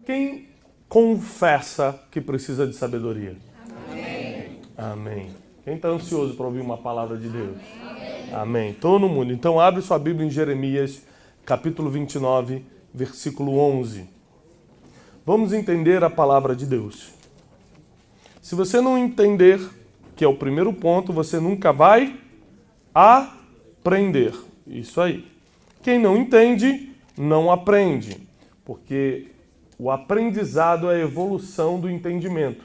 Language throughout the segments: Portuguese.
Quem confessa que precisa de sabedoria? Amém. Amém. Quem está ansioso para ouvir uma palavra de Deus? Amém. Todo mundo. Então abre sua Bíblia em Jeremias, capítulo 29, versículo 11. Vamos entender a palavra de Deus. Se você não entender, que é o primeiro ponto, você nunca vai aprender. Isso aí. Quem não entende, não aprende. Porque o aprendizado é a evolução do entendimento.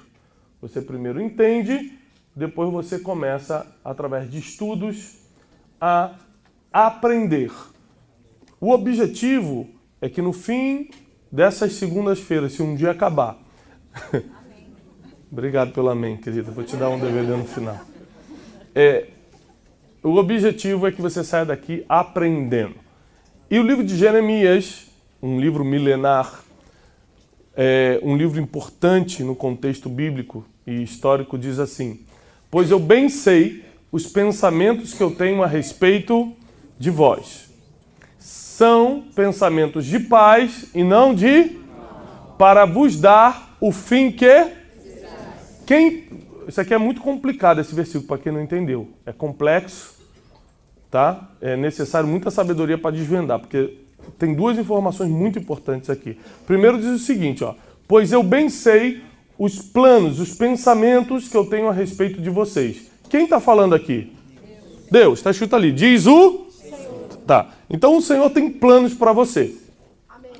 Você primeiro entende, depois você começa, através de estudos, a aprender. O objetivo é que no fim dessas segundas-feiras, se um dia acabar... Obrigado pelo amém, querida. Vou te dar um DVD no final. O objetivo é que você saia daqui aprendendo. E o livro de Jeremias, um livro milenar, um livro importante no contexto bíblico e histórico, diz assim: pois eu bem sei os pensamentos que eu tenho a respeito de vós. São pensamentos de paz e não de... para vos dar o fim que... Isso aqui é muito complicado, esse versículo, para quem não entendeu. É complexo, tá? É necessário muita sabedoria para desvendar, porque tem duas informações muito importantes aqui. Primeiro diz o seguinte, ó: pois eu bem sei os planos, os pensamentos que eu tenho a respeito de vocês. Quem está falando aqui? Deus. Está escrito ali. Diz o... Senhor. Tá. Então o Senhor tem planos para você. Amém.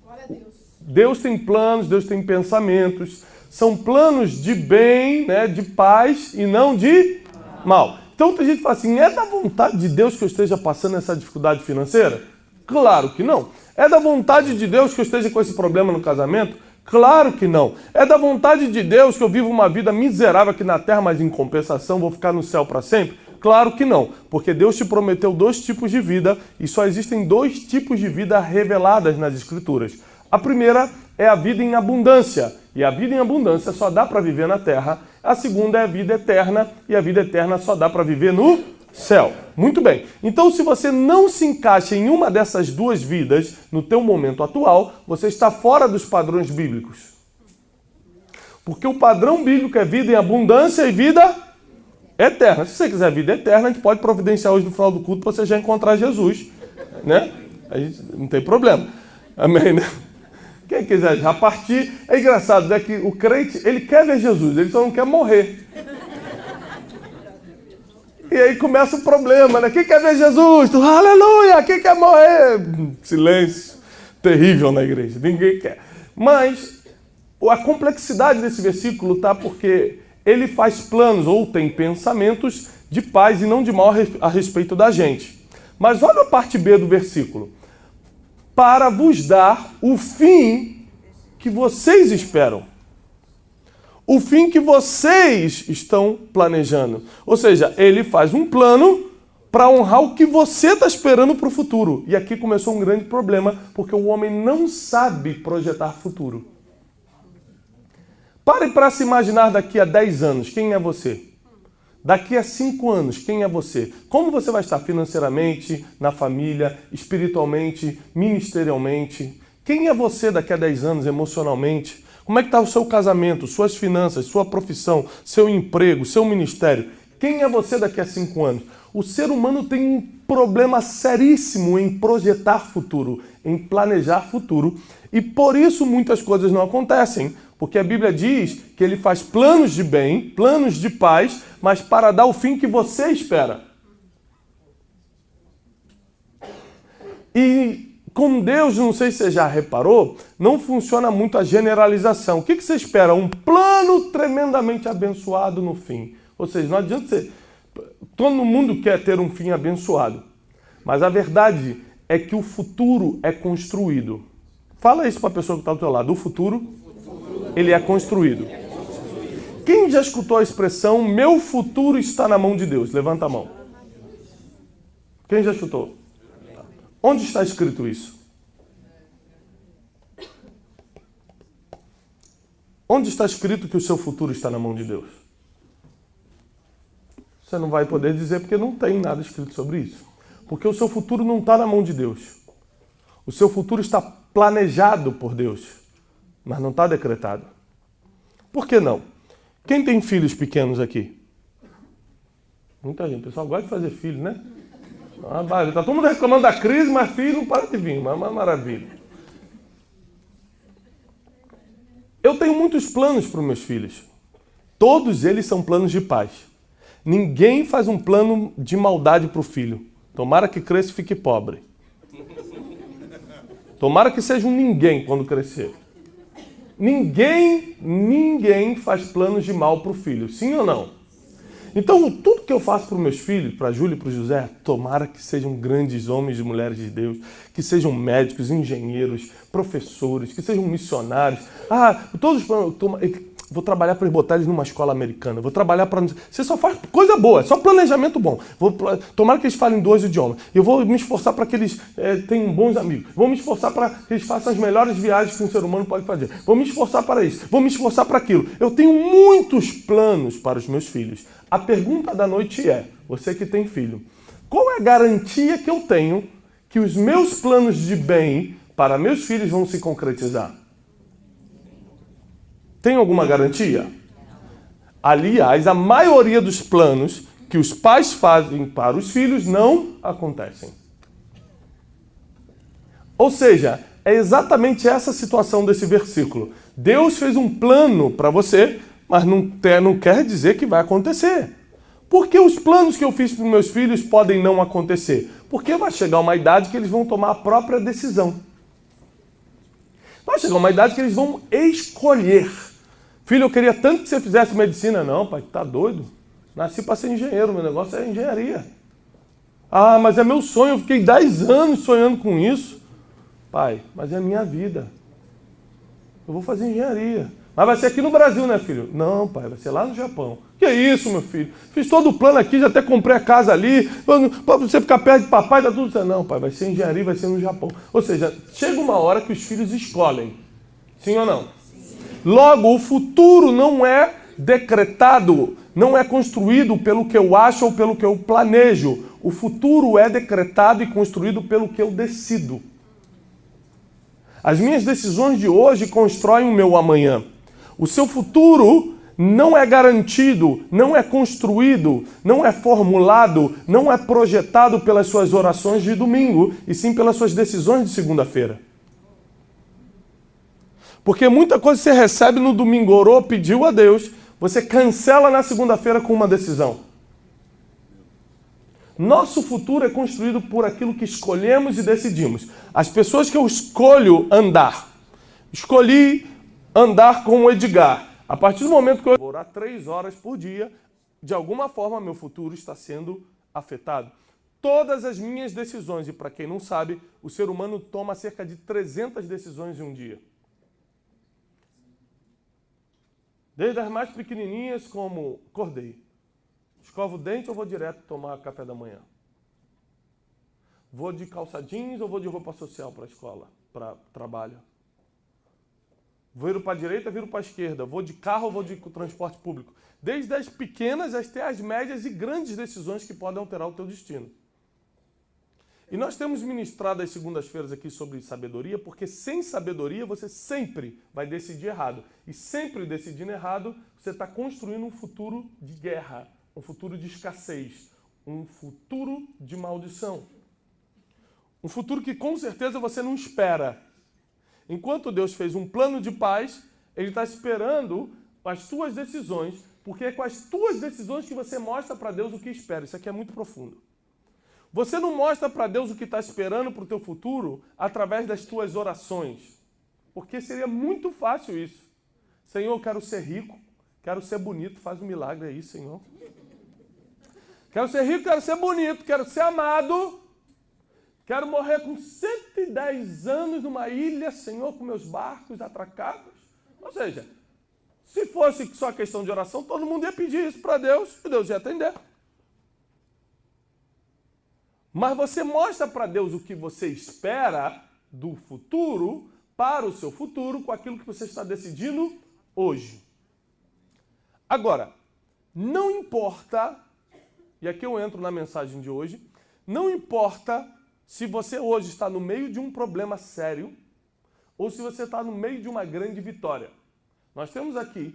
Glória a Deus. Deus tem planos, Deus tem pensamentos. São planos de bem, né, de paz e não de mal. Então tem gente que fala assim: é da vontade de Deus que eu esteja passando essa dificuldade financeira? Claro que não. É da vontade de Deus que eu esteja com esse problema no casamento? Claro que não. É da vontade de Deus que eu viva uma vida miserável aqui na terra, mas em compensação vou ficar no céu para sempre? Claro que não. Porque Deus te prometeu dois tipos de vida e só existem dois tipos de vida reveladas nas Escrituras. A primeira é a vida em abundância. E a vida em abundância só dá para viver na terra. A segunda é a vida eterna. E a vida eterna só dá para viver no céu. Muito bem. Então, se você não se encaixa em uma dessas duas vidas, no teu momento atual, você está fora dos padrões bíblicos. Porque o padrão bíblico é vida em abundância e vida eterna. Se você quiser vida eterna, a gente pode providenciar hoje no final do culto para você já encontrar Jesus. Né? Aí não tem problema. Amém, né? Quem quiser já partir, é engraçado, né? Que o crente, ele quer ver Jesus, ele só não quer morrer. E aí começa o problema, né? Quem quer ver Jesus? Tu, aleluia! Quem quer morrer? Silêncio terrível na igreja, ninguém quer. Mas a complexidade desse versículo tá porque ele faz planos ou tem pensamentos de paz e não de mal a respeito da gente. Mas olha a parte B do versículo. Para vos dar o fim que vocês esperam. O fim que vocês estão planejando. Ou seja, ele faz um plano para honrar o que você está esperando para o futuro. E aqui começou um grande problema, porque o homem não sabe projetar futuro. Pare para se imaginar daqui a 10 anos, quem é você? Daqui a 5 anos, quem é você? Como você vai estar financeiramente, na família, espiritualmente, ministerialmente? Quem é você daqui a 10 anos emocionalmente? Como é que está o seu casamento, suas finanças, sua profissão, seu emprego, seu ministério? Quem é você daqui a 5 anos? O ser humano tem um problema seríssimo em projetar futuro, em planejar futuro. E por isso muitas coisas não acontecem. Porque a Bíblia diz que ele faz planos de bem, planos de paz, mas para dar o fim que você espera. E com Deus, não sei se você já reparou, não funciona muito a generalização. O que você espera? Um plano tremendamente abençoado no fim. Ou seja, não adianta você... Todo mundo quer ter um fim abençoado. Mas a verdade é que o futuro é construído. Fala isso para a pessoa que está do teu lado. O futuro... ele é construído. Quem já escutou a expressão meu futuro está na mão de Deus? Levanta a mão. Quem já escutou? Onde está escrito isso? Onde está escrito que o seu futuro está na mão de Deus? Você não vai poder dizer porque não tem nada escrito sobre isso. Porque o seu futuro não está na mão de Deus. O seu futuro está planejado por Deus. mas não está decretado. Por que não? Quem tem filhos pequenos aqui? Muita gente. O pessoal gosta de fazer filho, né? Está todo mundo reclamando da crise, mas filho não para de vir. Uma maravilha. Eu tenho muitos planos para os meus filhos. Todos eles são planos de paz. Ninguém faz um plano de maldade para o filho. Tomara que cresça e fique pobre. Tomara que seja um ninguém quando crescer. Ninguém faz planos de mal para o filho. Sim ou não? Então, tudo que eu faço para os meus filhos, para a Júlia e para o José, tomara que sejam grandes homens e mulheres de Deus, que sejam médicos, engenheiros, professores, que sejam missionários. Todos os planos... Vou trabalhar para botar eles numa escola americana. Vou trabalhar para... Você só faz coisa boa, só planejamento bom. Tomara que eles falem 2 idiomas. Eu vou me esforçar para que eles tenham bons amigos. Vou me esforçar para que eles façam as melhores viagens que um ser humano pode fazer. Vou me esforçar para isso. Vou me esforçar para aquilo. Eu tenho muitos planos para os meus filhos. A pergunta da noite é, você que tem filho, qual é a garantia que eu tenho que os meus planos de bem para meus filhos vão se concretizar? Tem alguma garantia? Aliás, a maioria dos planos que os pais fazem para os filhos não acontecem. Ou seja, é exatamente essa situação desse versículo. Deus fez um plano para você, mas não quer dizer que vai acontecer. Por que os planos que eu fiz para os meus filhos podem não acontecer? Porque vai chegar uma idade que eles vão tomar a própria decisão. Vai chegar uma idade que eles vão escolher. Filho, eu queria tanto que você fizesse medicina. Não, pai, tá doido? Nasci para ser engenheiro, meu negócio é engenharia. Mas é meu sonho, eu fiquei 10 anos sonhando com isso. Pai, mas é a minha vida. Eu vou fazer engenharia. Mas vai ser aqui no Brasil, né, filho? Não, pai, vai ser lá no Japão. Que isso, meu filho? Fiz todo o plano aqui, já até comprei a casa ali. Para você ficar perto de papai, tá tudo certo. Não, pai, vai ser engenharia, vai ser no Japão. Ou seja, chega uma hora que os filhos escolhem. Sim ou não? Logo, o futuro não é decretado, não é construído pelo que eu acho ou pelo que eu planejo. O futuro é decretado e construído pelo que eu decido. As minhas decisões de hoje constroem o meu amanhã. O seu futuro não é garantido, não é construído, não é formulado, não é projetado pelas suas orações de domingo, e sim pelas suas decisões de segunda-feira. Porque muita coisa você recebe no domingo, orou, pediu a Deus, você cancela na segunda-feira com uma decisão. Nosso futuro é construído por aquilo que escolhemos e decidimos. As pessoas que eu escolho andar. Escolhi andar com o Edgar. A partir do momento que eu vou orar 3 horas por dia, de alguma forma meu futuro está sendo afetado. Todas as minhas decisões, e para quem não sabe, o ser humano toma cerca de 300 decisões em um dia. Desde as mais pequenininhas, como acordei. Escovo o dente ou vou direto tomar café da manhã? Vou de calça jeans ou vou de roupa social para a escola, para trabalho? Viro para a direita, viro para a esquerda. Vou de carro ou vou de transporte público? Desde as pequenas até as médias e grandes decisões que podem alterar o teu destino. E nós temos ministrado às segundas-feiras aqui sobre sabedoria, porque sem sabedoria você sempre vai decidir errado. E sempre decidindo errado, você está construindo um futuro de guerra, um futuro de escassez, um futuro de maldição. Um futuro que com certeza você não espera. Enquanto Deus fez um plano de paz, Ele está esperando as tuas decisões, porque é com as tuas decisões que você mostra para Deus o que espera. Isso aqui é muito profundo. Você não mostra para Deus o que está esperando para o teu futuro através das tuas orações. Porque seria muito fácil isso. Senhor, eu quero ser rico, quero ser bonito, faz um milagre aí, Senhor. Quero ser rico, quero ser bonito, quero ser amado. Quero morrer com 110 anos numa ilha, Senhor, com meus barcos atracados. Ou seja, se fosse só questão de oração, todo mundo ia pedir isso para Deus e Deus ia atender. Mas você mostra para Deus o que você espera do futuro, para o seu futuro, com aquilo que você está decidindo hoje. Agora, não importa, e aqui eu entro na mensagem de hoje, não importa se você hoje está no meio de um problema sério, ou se você está no meio de uma grande vitória. Nós temos aqui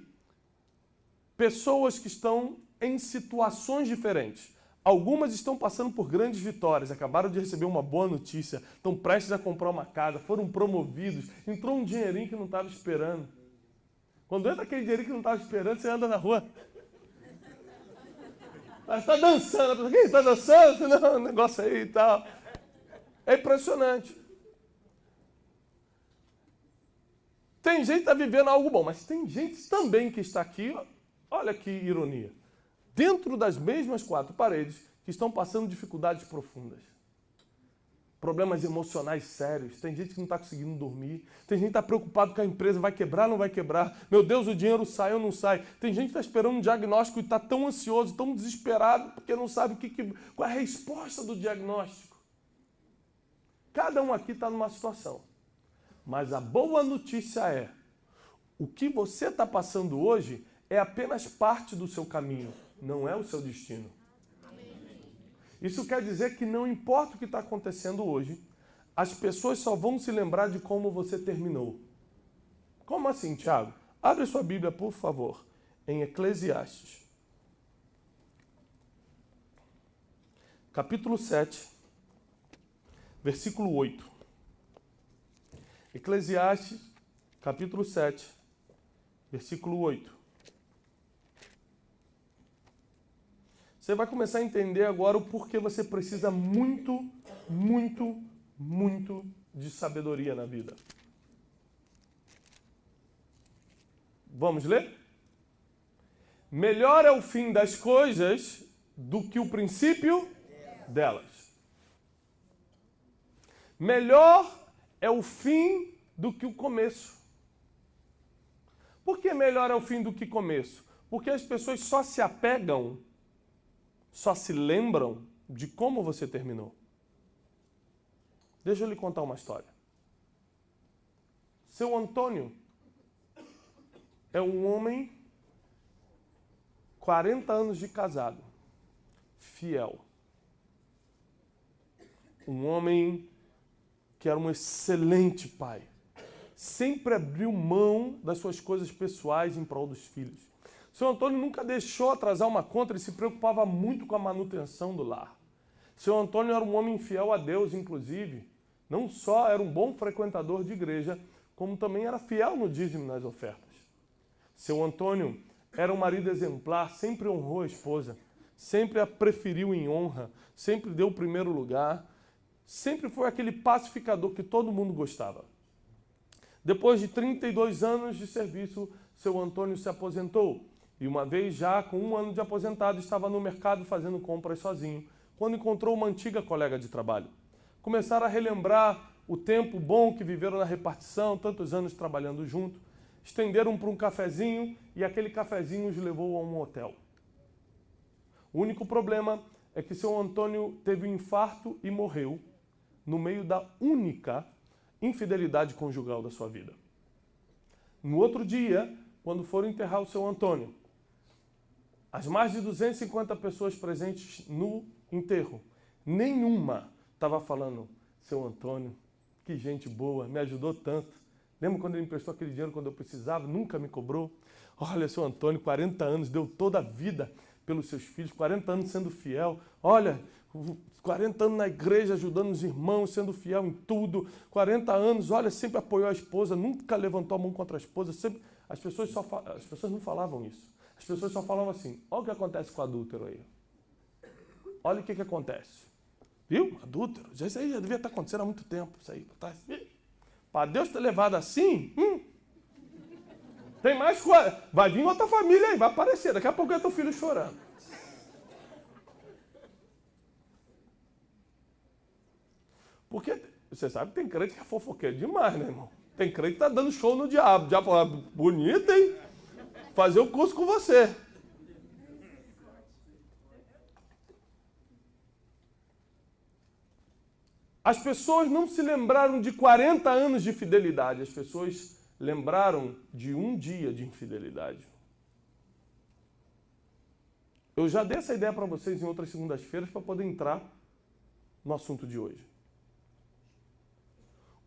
pessoas que estão em situações diferentes. Algumas estão passando por grandes vitórias, acabaram de receber uma boa notícia, estão prestes a comprar uma casa, foram promovidos, entrou um dinheirinho que não estava esperando. Quando entra aquele dinheirinho que não estava esperando, você anda na rua. Está dançando, a pessoa, quem está dançando? Não, um negócio aí e tal. É impressionante. Tem gente que está vivendo algo bom, mas tem gente também que está aqui, olha que ironia, dentro das mesmas quatro paredes, que estão passando dificuldades profundas. Problemas emocionais sérios. Tem gente que não está conseguindo dormir. Tem gente que está preocupado que a empresa vai quebrar ou não vai quebrar. Meu Deus, o dinheiro sai ou não sai. Tem gente que está esperando um diagnóstico e está tão ansioso, tão desesperado, porque não sabe qual é a resposta do diagnóstico. Cada um aqui está numa situação. Mas a boa notícia é, o que você está passando hoje é apenas parte do seu caminho, não é o seu destino. Isso quer dizer que não importa o que está acontecendo hoje, as pessoas só vão se lembrar de como você terminou. Como assim, Tiago? Abre sua Bíblia, por favor, em Eclesiastes. Capítulo 7, versículo 8. Eclesiastes, capítulo 7, versículo 8. Você vai começar a entender agora o porquê você precisa muito, muito, muito de sabedoria na vida. Vamos ler? Melhor é o fim das coisas do que o princípio delas. Melhor é o fim do que o começo. Por que melhor é o fim do que o começo? Porque as pessoas só se apegam, só se lembram de como você terminou. Deixa eu lhe contar uma história. Seu Antônio é um homem, 40 anos de casado, fiel. Um homem que era um excelente pai. Sempre abriu mão das suas coisas pessoais em prol dos filhos. Seu Antônio nunca deixou atrasar uma conta, ele se preocupava muito com a manutenção do lar. Seu Antônio era um homem fiel a Deus, inclusive. Não só era um bom frequentador de igreja, como também era fiel no dízimo e nas ofertas. Seu Antônio era um marido exemplar, sempre honrou a esposa, sempre a preferiu em honra, sempre deu o primeiro lugar, sempre foi aquele pacificador que todo mundo gostava. Depois de 32 anos de serviço, seu Antônio se aposentou. E uma vez já, com 1 ano de aposentado, estava no mercado fazendo compras sozinho, quando encontrou uma antiga colega de trabalho. Começaram a relembrar o tempo bom que viveram na repartição, tantos anos trabalhando junto. Estenderam para um cafezinho e aquele cafezinho os levou a um hotel. O único problema é que seu Antônio teve um infarto e morreu no meio da única infidelidade conjugal da sua vida. No outro dia, quando foram enterrar o seu Antônio, as mais de 250 pessoas presentes no enterro, nenhuma estava falando, seu Antônio, que gente boa, me ajudou tanto. Lembra quando ele me emprestou aquele dinheiro quando eu precisava, nunca me cobrou? Olha, seu Antônio, 40 anos, deu toda a vida pelos seus filhos, 40 anos sendo fiel. Olha, 40 anos na igreja, ajudando os irmãos, sendo fiel em tudo. 40 anos, olha, sempre apoiou a esposa, nunca levantou a mão contra a esposa. Sempre... As pessoas não falavam isso. As pessoas só falavam assim, olha o que acontece com o adúltero aí. Olha o que acontece. Viu? Adúltero. Isso aí já devia estar acontecendo há muito tempo. Isso aí. Para Deus ter levado assim, tem mais coisa. Vai vir outra família aí, vai aparecer. Daqui a pouco é teu filho chorando. Porque você sabe que tem crente que é fofoqueiro demais, né, irmão? Tem crente que tá dando show no diabo. O diabo fala, bonito, hein? Fazer o curso com você. As pessoas não se lembraram de 40 anos de fidelidade. As pessoas lembraram de um dia de infidelidade. Eu já dei essa ideia para vocês em outras segundas-feiras para poder entrar no assunto de hoje.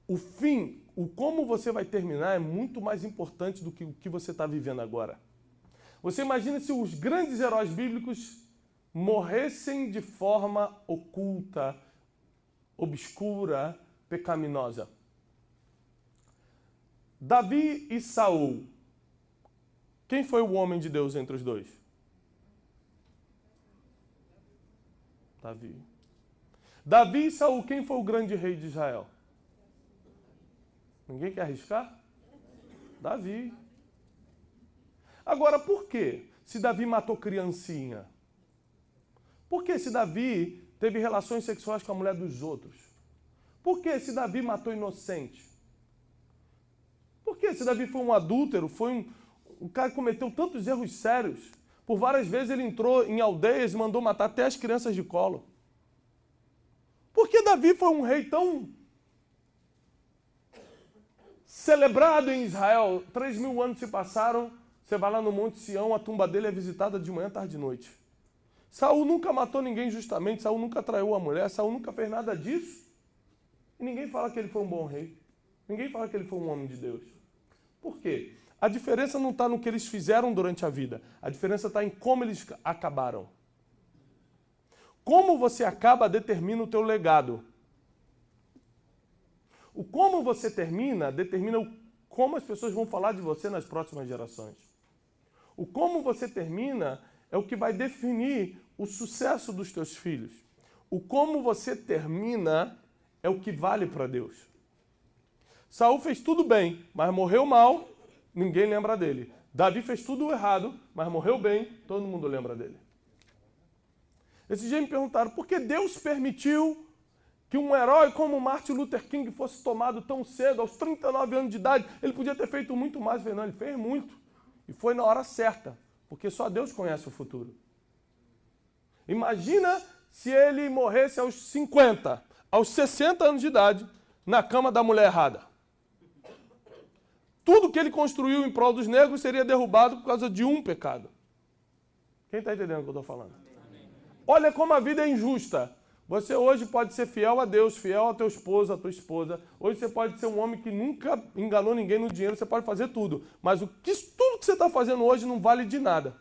O fim, o como você vai terminar é muito mais importante do que o que você está vivendo agora. Você imagina se os grandes heróis bíblicos morressem de forma oculta, obscura, pecaminosa. Davi e Saul. Quem foi o homem de Deus entre os dois? Davi. Davi e Saul, quem foi o grande rei de Israel? Ninguém quer arriscar? Davi. Agora, por quê? Se Davi matou criancinha? Por que se Davi teve relações sexuais com a mulher dos outros? Por que se Davi matou inocente? Por que se Davi foi um adúltero, foi um cara que cometeu tantos erros sérios? Por várias vezes ele entrou em aldeias e mandou matar até as crianças de colo. Por que Davi foi um rei tão celebrado em Israel? 3.000 anos se passaram, você vai lá no Monte Sião, a tumba dele é visitada de manhã, tarde e noite. Saul nunca matou ninguém justamente, Saul nunca traiu a mulher, Saul nunca fez nada disso. E ninguém fala que ele foi um bom rei. Ninguém fala que ele foi um homem de Deus. Por quê? A diferença não está no que eles fizeram durante a vida. A diferença está em como eles acabaram. Como você acaba determina o teu legado. O como você termina determina como as pessoas vão falar de você nas próximas gerações. O como você termina é o que vai definir o sucesso dos teus filhos. O como você termina é o que vale para Deus. Saul fez tudo bem, mas morreu mal, ninguém lembra dele. Davi fez tudo errado, mas morreu bem, todo mundo lembra dele. Esse dia me perguntaram por que Deus permitiu que um herói como Martin Luther King fosse tomado tão cedo, aos 39 anos de idade. Ele podia ter feito muito mais, não, ele fez muito. E foi na hora certa, porque só Deus conhece o futuro. Imagina se ele morresse aos 50, aos 60 anos de idade, na cama da mulher errada. Tudo que ele construiu em prol dos negros seria derrubado por causa de um pecado. Quem está entendendo o que eu estou falando? Amém. Olha como a vida é injusta. Você hoje pode ser fiel a Deus, fiel ao teu esposo, à tua esposa. Hoje você pode ser um homem que nunca enganou ninguém no dinheiro, você pode fazer tudo. Mas tudo que você está fazendo hoje não vale de nada.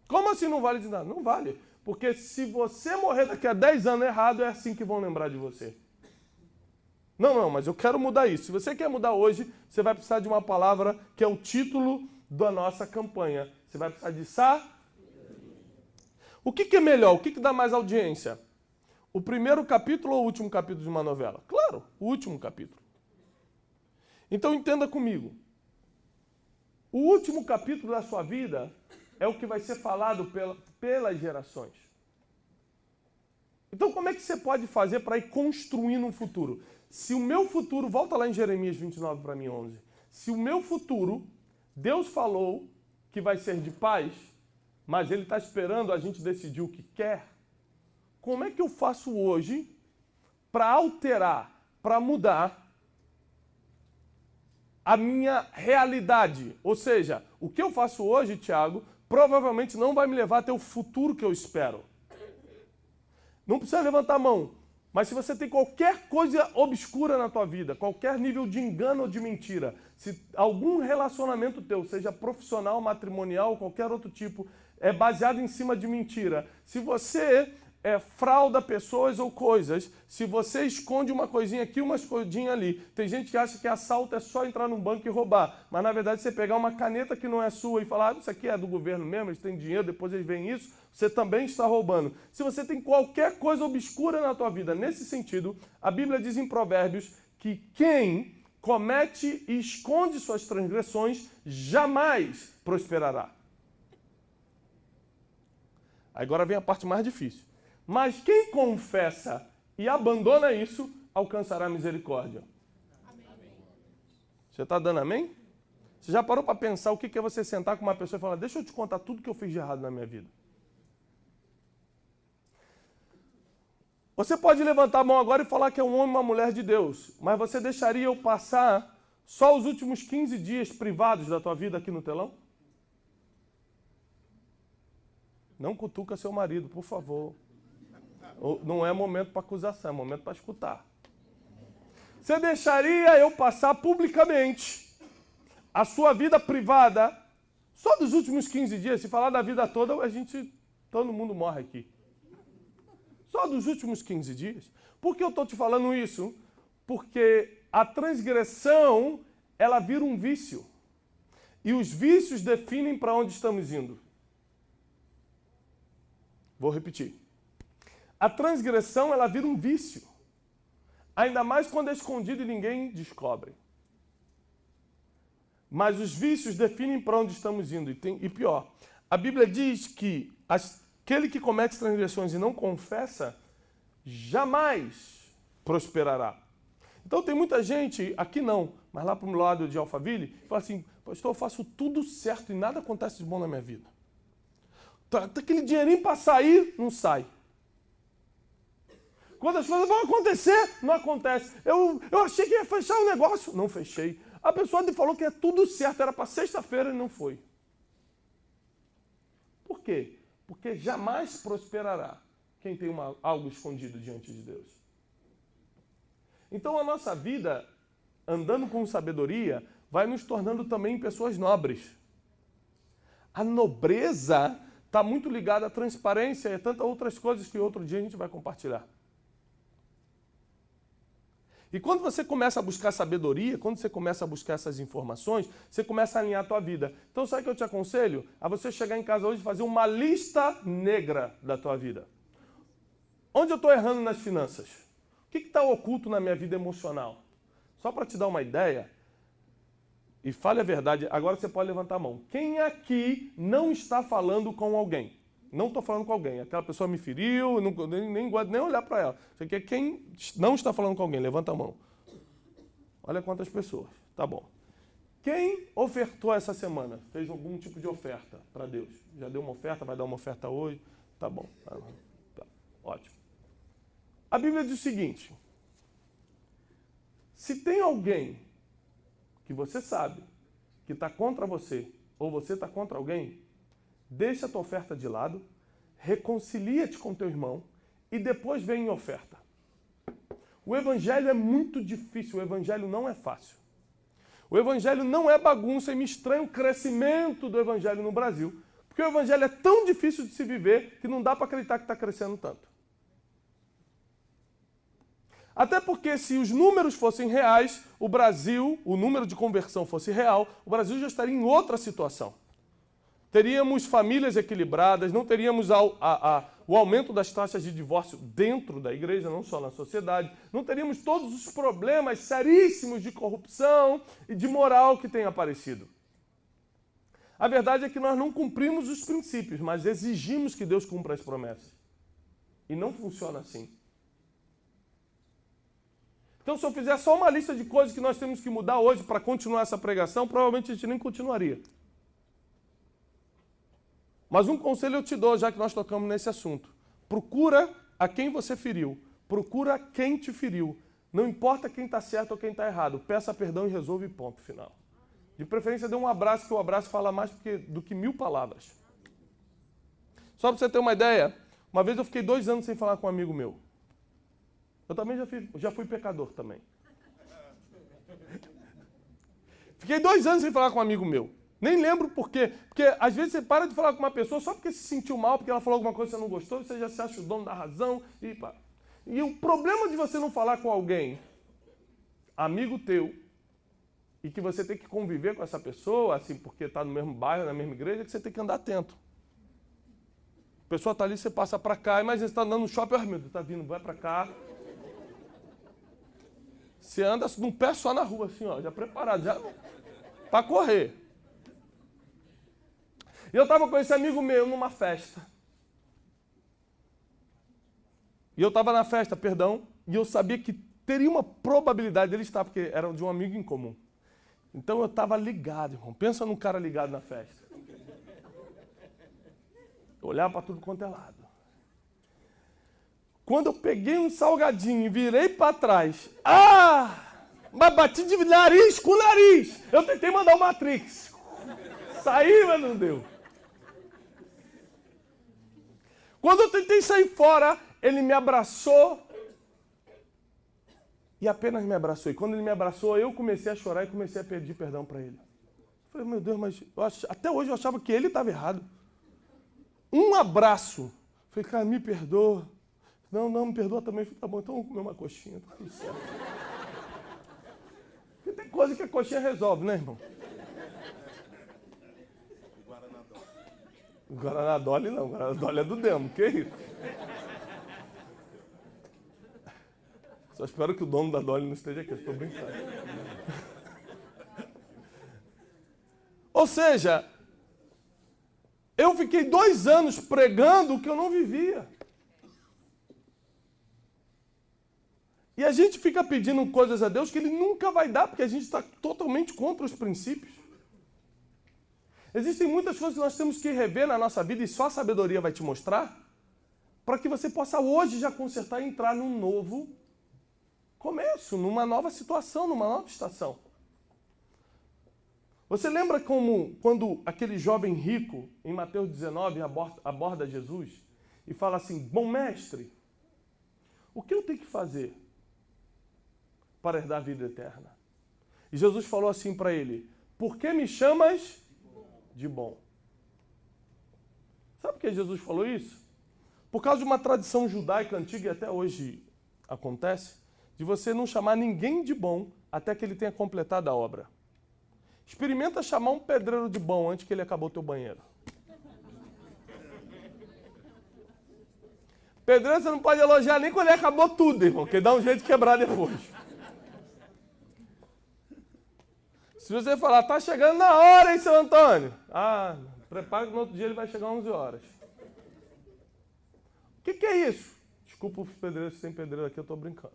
Como assim não vale de nada? Não vale. Porque se você morrer daqui a 10 anos errado, é assim que vão lembrar de você. Não, mas eu quero mudar isso. Se você quer mudar hoje, você vai precisar de uma palavra que é o título da nossa campanha. Você vai precisar de O que é melhor? O que dá mais audiência? O primeiro capítulo ou o último capítulo de uma novela? Claro, o último capítulo. Então entenda comigo. O último capítulo da sua vida é o que vai ser falado pelas gerações. Então como é que você pode fazer para ir construindo um futuro? Se o meu futuro, volta lá em Jeremias 29 para mim, 11. Se o meu futuro, Deus falou que vai ser de paz, mas Ele está esperando a gente decidir o que quer, como é que eu faço hoje para alterar, para mudar a minha realidade? Ou seja, o que eu faço hoje, Tiago, provavelmente não vai me levar até o futuro que eu espero. Não precisa levantar a mão. Mas se você tem qualquer coisa obscura na tua vida, qualquer nível de engano ou de mentira, se algum relacionamento teu, seja profissional, matrimonial, qualquer outro tipo, é baseado em cima de mentira, se você frauda pessoas ou coisas, se você esconde uma coisinha aqui, uma coisinha ali, tem gente que acha que assalto é só entrar num banco e roubar, mas na verdade você pegar uma caneta que não é sua e falar, isso aqui é do governo mesmo, eles têm dinheiro, depois eles veem isso, você também está roubando. Se você tem qualquer coisa obscura na tua vida, nesse sentido, a Bíblia diz em Provérbios que quem comete e esconde suas transgressões jamais prosperará. Agora vem a parte mais difícil. Mas quem confessa e abandona isso, alcançará misericórdia. Amém. Você está dando amém? Você já parou para pensar o que é você sentar com uma pessoa e falar, deixa eu te contar tudo que eu fiz de errado na minha vida? Você pode levantar a mão agora e falar que é um homem ou uma mulher de Deus, mas você deixaria eu passar só os últimos 15 dias privados da tua vida aqui no telão? Não cutuca seu marido, por favor. Não é momento para acusação, é momento para escutar. Você deixaria eu passar publicamente a sua vida privada só dos últimos 15 dias? Se falar da vida toda, todo mundo morre aqui. Só dos últimos 15 dias? Por que eu estou te falando isso? Porque a transgressão, ela vira um vício. E os vícios definem para onde estamos indo. Vou repetir. A transgressão, ela vira um vício. Ainda mais quando é escondido e ninguém descobre. Mas os vícios definem para onde estamos indo. E pior, a Bíblia diz que aquele que comete transgressões e não confessa, jamais prosperará. Então tem muita gente, aqui não, mas lá para o lado de Alphaville, que fala assim, pastor, eu faço tudo certo e nada acontece de bom na minha vida. Tá aquele dinheirinho para sair, não sai. Quando as coisas vão acontecer, não acontece. Eu achei que ia fechar o negócio, não fechei. A pessoa falou que é tudo certo, era para sexta-feira e não foi. Por quê? Porque jamais prosperará quem tem algo escondido diante de Deus. Então a nossa vida, andando com sabedoria, vai nos tornando também pessoas nobres. A nobreza está muito ligada à transparência e a tantas outras coisas que outro dia a gente vai compartilhar. E quando você começa a buscar sabedoria, quando você começa a buscar essas informações, você começa a alinhar a tua vida. Então sabe o que eu te aconselho? A você chegar em casa hoje e fazer uma lista negra da tua vida. Onde eu estou errando nas finanças? O que está oculto na minha vida emocional? Só para te dar uma ideia, e fale a verdade, agora você pode levantar a mão. Quem aqui não está falando com alguém? Não estou falando com alguém. Aquela pessoa me feriu, nem gosto nem olhar para ela. Você quer quem não está falando com alguém? Levanta a mão. Olha quantas pessoas. Tá bom. Quem ofertou essa semana? Fez algum tipo de oferta para Deus? Já deu uma oferta? Vai dar uma oferta hoje? Tá bom. Tá. Ótimo. A Bíblia diz o seguinte. Se tem alguém que você sabe que está contra você, ou você está contra alguém, deixa a tua oferta de lado, reconcilia-te com teu irmão e depois vem em oferta. O evangelho é muito difícil, o evangelho não é fácil. O evangelho não é bagunça e me estranha o crescimento do evangelho no Brasil, porque o evangelho é tão difícil de se viver que não dá para acreditar que está crescendo tanto. Até porque se os números fossem reais, o Brasil, o número de conversão fosse real, o Brasil já estaria em outra situação. Teríamos famílias equilibradas, não teríamos o aumento das taxas de divórcio dentro da igreja, não só na sociedade, não teríamos todos os problemas seríssimos de corrupção e de moral que tem aparecido. A verdade é que nós não cumprimos os princípios, mas exigimos que Deus cumpra as promessas. E não funciona assim. Então, se eu fizer só uma lista de coisas que nós temos que mudar hoje para continuar essa pregação, provavelmente a gente nem continuaria. Mas um conselho eu te dou, já que nós tocamos nesse assunto. Procura a quem você feriu. Procura quem te feriu. Não importa quem está certo ou quem está errado. Peça perdão e resolve, ponto final. De preferência, dê um abraço, que o abraço fala mais do que 1000 palavras. Só para você ter uma ideia, uma vez eu fiquei 2 anos sem falar com um amigo meu. Eu também já fui pecador também. Fiquei 2 anos sem falar com um amigo meu. Nem lembro por quê. Porque às vezes você para de falar com uma pessoa só porque se sentiu mal, porque ela falou alguma coisa que você não gostou, você já se acha o dono da razão. E o problema de você não falar com alguém, amigo teu, e que você tem que conviver com essa pessoa, assim, porque está no mesmo bairro, na mesma igreja, é que você tem que andar atento. A pessoa está ali, você passa para cá, mas você está andando no shopping, meu Deus, está vindo, vai para cá. Você anda num pé só na rua, assim, ó, já preparado, já para correr. E eu estava com esse amigo meu numa festa. E eu estava na festa, e eu sabia que teria uma probabilidade dele estar, porque era de um amigo em comum. Então eu estava ligado, irmão. Pensa num cara ligado na festa. Eu olhava para tudo quanto é lado. Quando eu peguei um salgadinho e virei para trás, mas bati de nariz com nariz. Eu tentei mandar o Matrix. Saí, mas não deu. Quando eu tentei sair fora, ele me abraçou e apenas me abraçou. E quando ele me abraçou, eu comecei a chorar e comecei a pedir perdão para ele. Eu falei, meu Deus, mas até hoje eu achava que ele estava errado. Um abraço. Eu falei, cara, me perdoa. Não, me perdoa também. Eu falei, tá bom, então vamos comer uma coxinha, tá tudo certo. Porque tem coisa que a coxinha resolve, né, irmão? O Guaraná Dolly não, o Guaraná Dolly é do demo, que isso? Só espero que o dono da Dolly não esteja aqui, eu estou brincando. Ou seja, eu fiquei 2 anos pregando o que eu não vivia. E a gente fica pedindo coisas a Deus que Ele nunca vai dar, porque a gente está totalmente contra os princípios. Existem muitas coisas que nós temos que rever na nossa vida e só a sabedoria vai te mostrar, para que você possa hoje já consertar e entrar num novo começo, numa nova situação, numa nova estação. Você lembra como quando aquele jovem rico, em Mateus 19, aborda Jesus e fala assim, bom mestre, o que eu tenho que fazer para herdar a vida eterna? E Jesus falou assim para ele, por que me chamas de bom? Sabe por que Jesus falou isso? Por causa de uma tradição judaica antiga e até hoje acontece, de você não chamar ninguém de bom até que ele tenha completado a obra. Experimenta chamar um pedreiro de bom antes que ele acabou o teu banheiro. Pedreiro você não pode elogiar nem quando ele acabou tudo, irmão, porque dá um jeito de quebrar depois. Se você falar, tá chegando na hora, hein, seu Antônio? Ah, prepara que no outro dia ele vai chegar às 11 horas. O que é isso? Desculpa os pedreiros, se tem pedreiro aqui, eu estou brincando.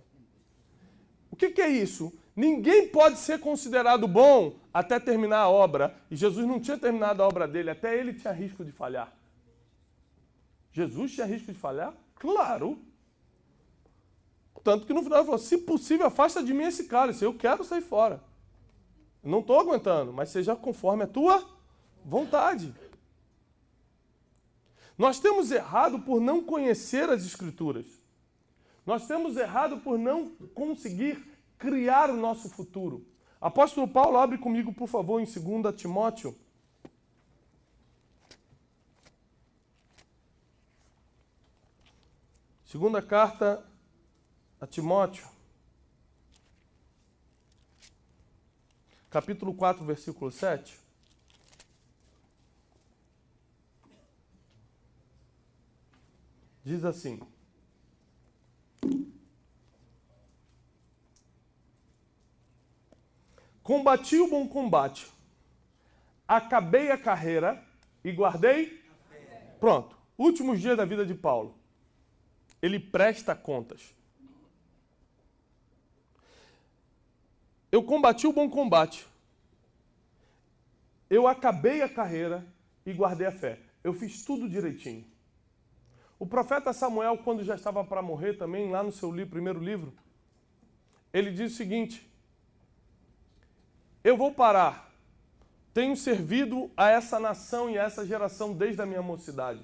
O que é isso? Ninguém pode ser considerado bom até terminar a obra. E Jesus não tinha terminado a obra dele, até ele tinha risco de falhar. Jesus tinha risco de falhar? Claro. Tanto que no final ele falou, se possível, afasta de mim esse cálice, eu quero sair fora. Eu não estou aguentando, mas seja conforme a tua vontade. Nós temos errado por não conhecer as Escrituras. Nós temos errado por não conseguir criar o nosso futuro. Apóstolo Paulo, abre comigo, por favor, em 2 Timóteo. Segunda carta a Timóteo. Capítulo 4, versículo 7. Diz assim: combati o bom combate, acabei a carreira e guardei. Pronto, últimos dias da vida de Paulo. Ele presta contas. Eu combati o bom combate, eu acabei a carreira e guardei a fé. Eu fiz tudo direitinho. O profeta Samuel, quando já estava para morrer também, lá no seu primeiro livro, ele diz o seguinte: eu vou parar, tenho servido a essa nação e a essa geração desde a minha mocidade,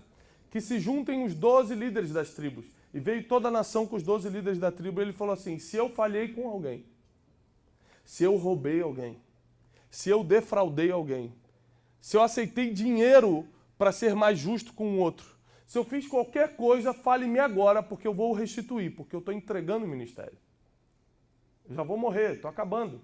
que se juntem os 12 líderes das tribos. E veio toda a nação com os 12 líderes da tribo, e ele falou assim, se eu falhei com alguém, se eu roubei alguém, se eu defraudei alguém, se eu aceitei dinheiro para ser mais justo com o outro, se eu fiz qualquer coisa, fale-me agora, porque eu vou restituir, porque eu estou entregando o ministério. Eu já vou morrer, estou acabando.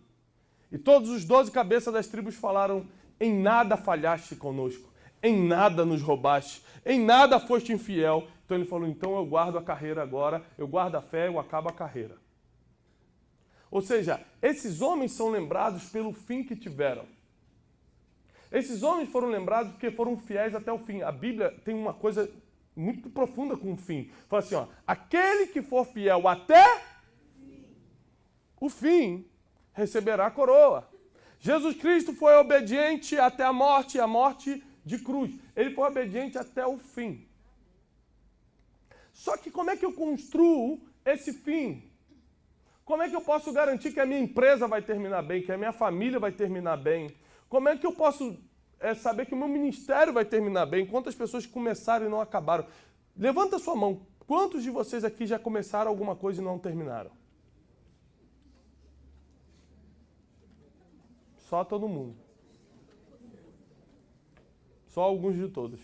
E todos os 12 cabeças das tribos falaram, em nada falhaste conosco, em nada nos roubaste, em nada foste infiel. Então ele falou, então eu guardo a carreira agora, eu guardo a fé, eu acabo a carreira. Ou seja, esses homens são lembrados pelo fim que tiveram. Esses homens foram lembrados porque foram fiéis até o fim. A Bíblia tem uma coisa muito profunda com o fim. Fala assim, ó, aquele que for fiel até o fim, receberá a coroa. Jesus Cristo foi obediente até a morte de cruz. Ele foi obediente até o fim. Só que como é que eu construo esse fim? Como é que eu posso garantir que a minha empresa vai terminar bem, que a minha família vai terminar bem? Como é que eu posso saber que o meu ministério vai terminar bem? Quantas pessoas começaram e não acabaram? Levanta a sua mão. Quantos de vocês aqui já começaram alguma coisa e não terminaram? Só todo mundo. Só alguns de todos.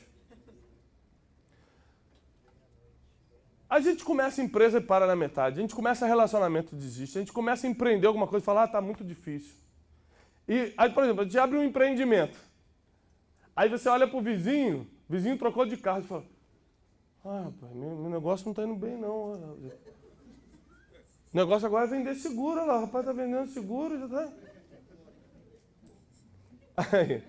A gente começa a empresa e para na metade. A gente começa relacionamento e desiste. A gente começa a empreender alguma coisa e fala, tá muito difícil. E aí, por exemplo, a gente abre um empreendimento. Aí você olha pro vizinho, o vizinho trocou de carro e fala, rapaz, meu negócio não tá indo bem não. O negócio agora é vender seguro, olha lá, o rapaz tá vendendo seguro, já tá. Aí,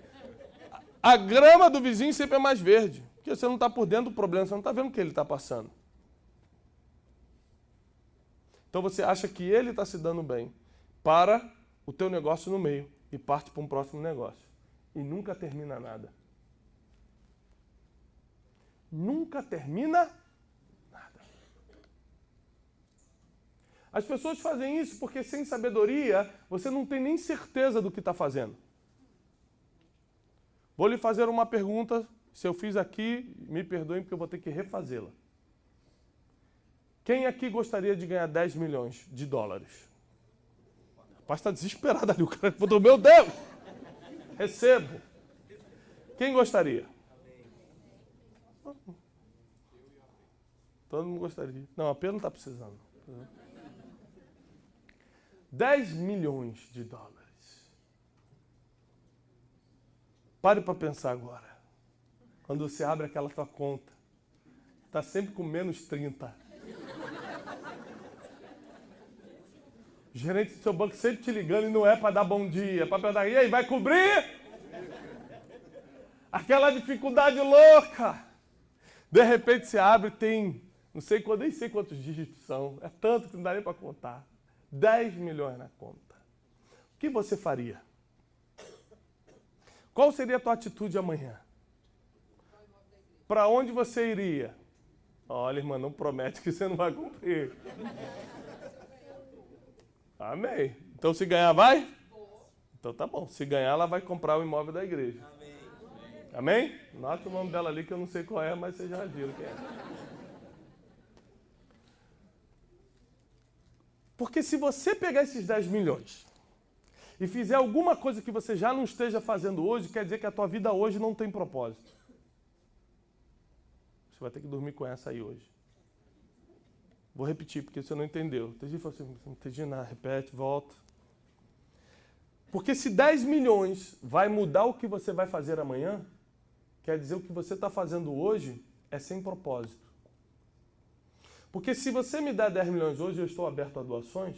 a grama do vizinho sempre é mais verde, porque você não está por dentro do problema, você não está vendo o que ele está passando. Então você acha que ele está se dando bem, para o teu negócio no meio e parte para um próximo negócio. E nunca termina nada. Nunca termina nada. As pessoas fazem isso porque sem sabedoria você não tem nem certeza do que está fazendo. Vou lhe fazer uma pergunta, se eu fiz aqui, me perdoem porque eu vou ter que refazê-la. Quem aqui gostaria de ganhar 10 milhões de dólares? O rapaz está desesperado ali, o cara falou, meu Deus, recebo. Quem gostaria? Todo mundo gostaria. Não, a Pedro não está precisando. 10 milhões de dólares. Pare para pensar agora. Quando você abre aquela tua conta, está sempre com menos 30. O gerente do seu banco sempre te ligando e não é para dar bom dia, é para perguntar, e aí, vai cobrir? Aquela dificuldade louca. De repente você abre e tem, nem sei quantos dígitos são, é tanto que não dá nem para contar. 10 milhões na conta. O que você faria? Qual seria a tua atitude amanhã? Para onde você iria? Olha, irmã, não promete que você não vai cumprir. Amém. Então se ganhar, vai? Então tá bom. Se ganhar, ela vai comprar o imóvel da igreja. Amém? Note o nome dela ali que eu não sei qual é, mas vocês já viram quem é. Porque se você pegar esses 10 milhões e fizer alguma coisa que você já não esteja fazendo hoje, quer dizer que a tua vida hoje não tem propósito. Você vai ter que dormir com essa aí hoje. Vou repetir, porque você não entendeu. Entendi, falou assim, não entendi nada, repete, volta. Porque se 10 milhões vai mudar o que você vai fazer amanhã, quer dizer o que você está fazendo hoje é sem propósito. Porque se você me der 10 milhões hoje, eu estou aberto a doações,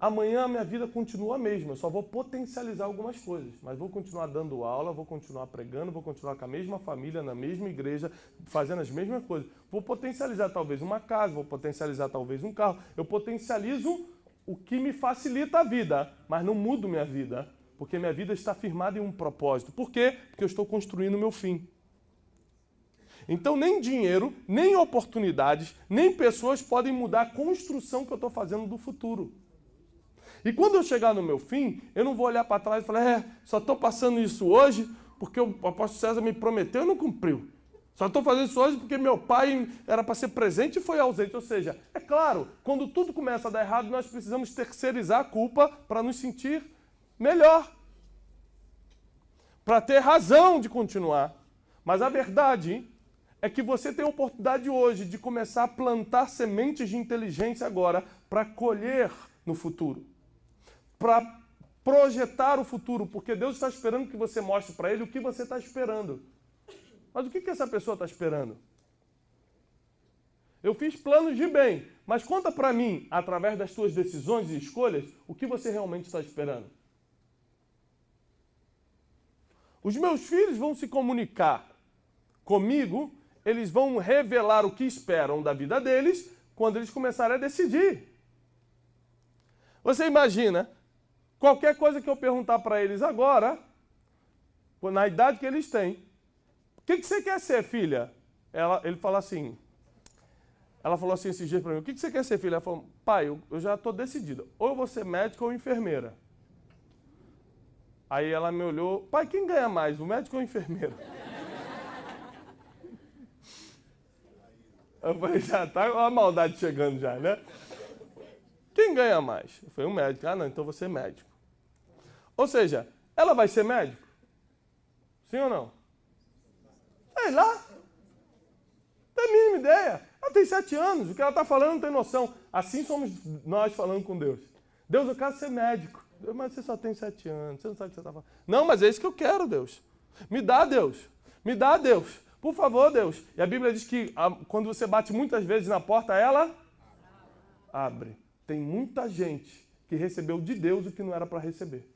amanhã a minha vida continua a mesma, eu só vou potencializar algumas coisas, mas vou continuar dando aula, vou continuar pregando, vou continuar com a mesma família, na mesma igreja, fazendo as mesmas coisas. Vou potencializar talvez uma casa, vou potencializar talvez um carro, eu potencializo o que me facilita a vida, mas não mudo minha vida, porque minha vida está firmada em um propósito. Por quê? Porque eu estou construindo o meu fim. Então nem dinheiro, nem oportunidades, nem pessoas podem mudar a construção que eu estou fazendo do futuro. E quando eu chegar no meu fim, eu não vou olhar para trás e falar, só estou passando isso hoje porque o apóstolo César me prometeu e não cumpriu. Só estou fazendo isso hoje porque meu pai era para ser presente e foi ausente. Ou seja, é claro, quando tudo começa a dar errado, nós precisamos terceirizar a culpa para nos sentir melhor. Para ter razão de continuar. Mas a verdade é que você tem a oportunidade hoje de começar a plantar sementes de inteligência agora para colher no futuro. Para projetar o futuro, porque Deus está esperando que você mostre para Ele o que você está esperando. Mas o que essa pessoa está esperando? Eu fiz planos de bem, mas conta para mim, através das tuas decisões e escolhas, o que você realmente está esperando. Os meus filhos vão se comunicar comigo, eles vão revelar o que esperam da vida deles quando eles começarem a decidir. Você imagina, qualquer coisa que eu perguntar para eles agora, na idade que eles têm, o que você quer ser, filha? Ele fala assim, ela falou assim esses dias para mim, o que você quer ser, filha? Ela falou, pai, eu já estou decidida, ou eu vou ser médica ou enfermeira. Aí ela me olhou, pai, quem ganha mais, o médico ou o enfermeiro? Eu falei, já tá a maldade chegando já, né? Quem ganha mais? Eu falei, um médico. Ah, não, então você é médico. Ou seja, ela vai ser médico? Sim ou não? Sei lá. Não tem a mínima ideia. Ela tem 7 anos, o que ela está falando não tem noção. Assim somos nós falando com Deus. Deus, eu quero ser médico. Deus, mas você só tem 7 anos, você não sabe o que você está falando. Não, mas é isso que eu quero, Deus. Me dá, Deus. Me dá, Deus. Por favor, Deus. E a Bíblia diz que quando você bate muitas vezes na porta, ela abre. Tem muita gente que recebeu de Deus o que não era para receber.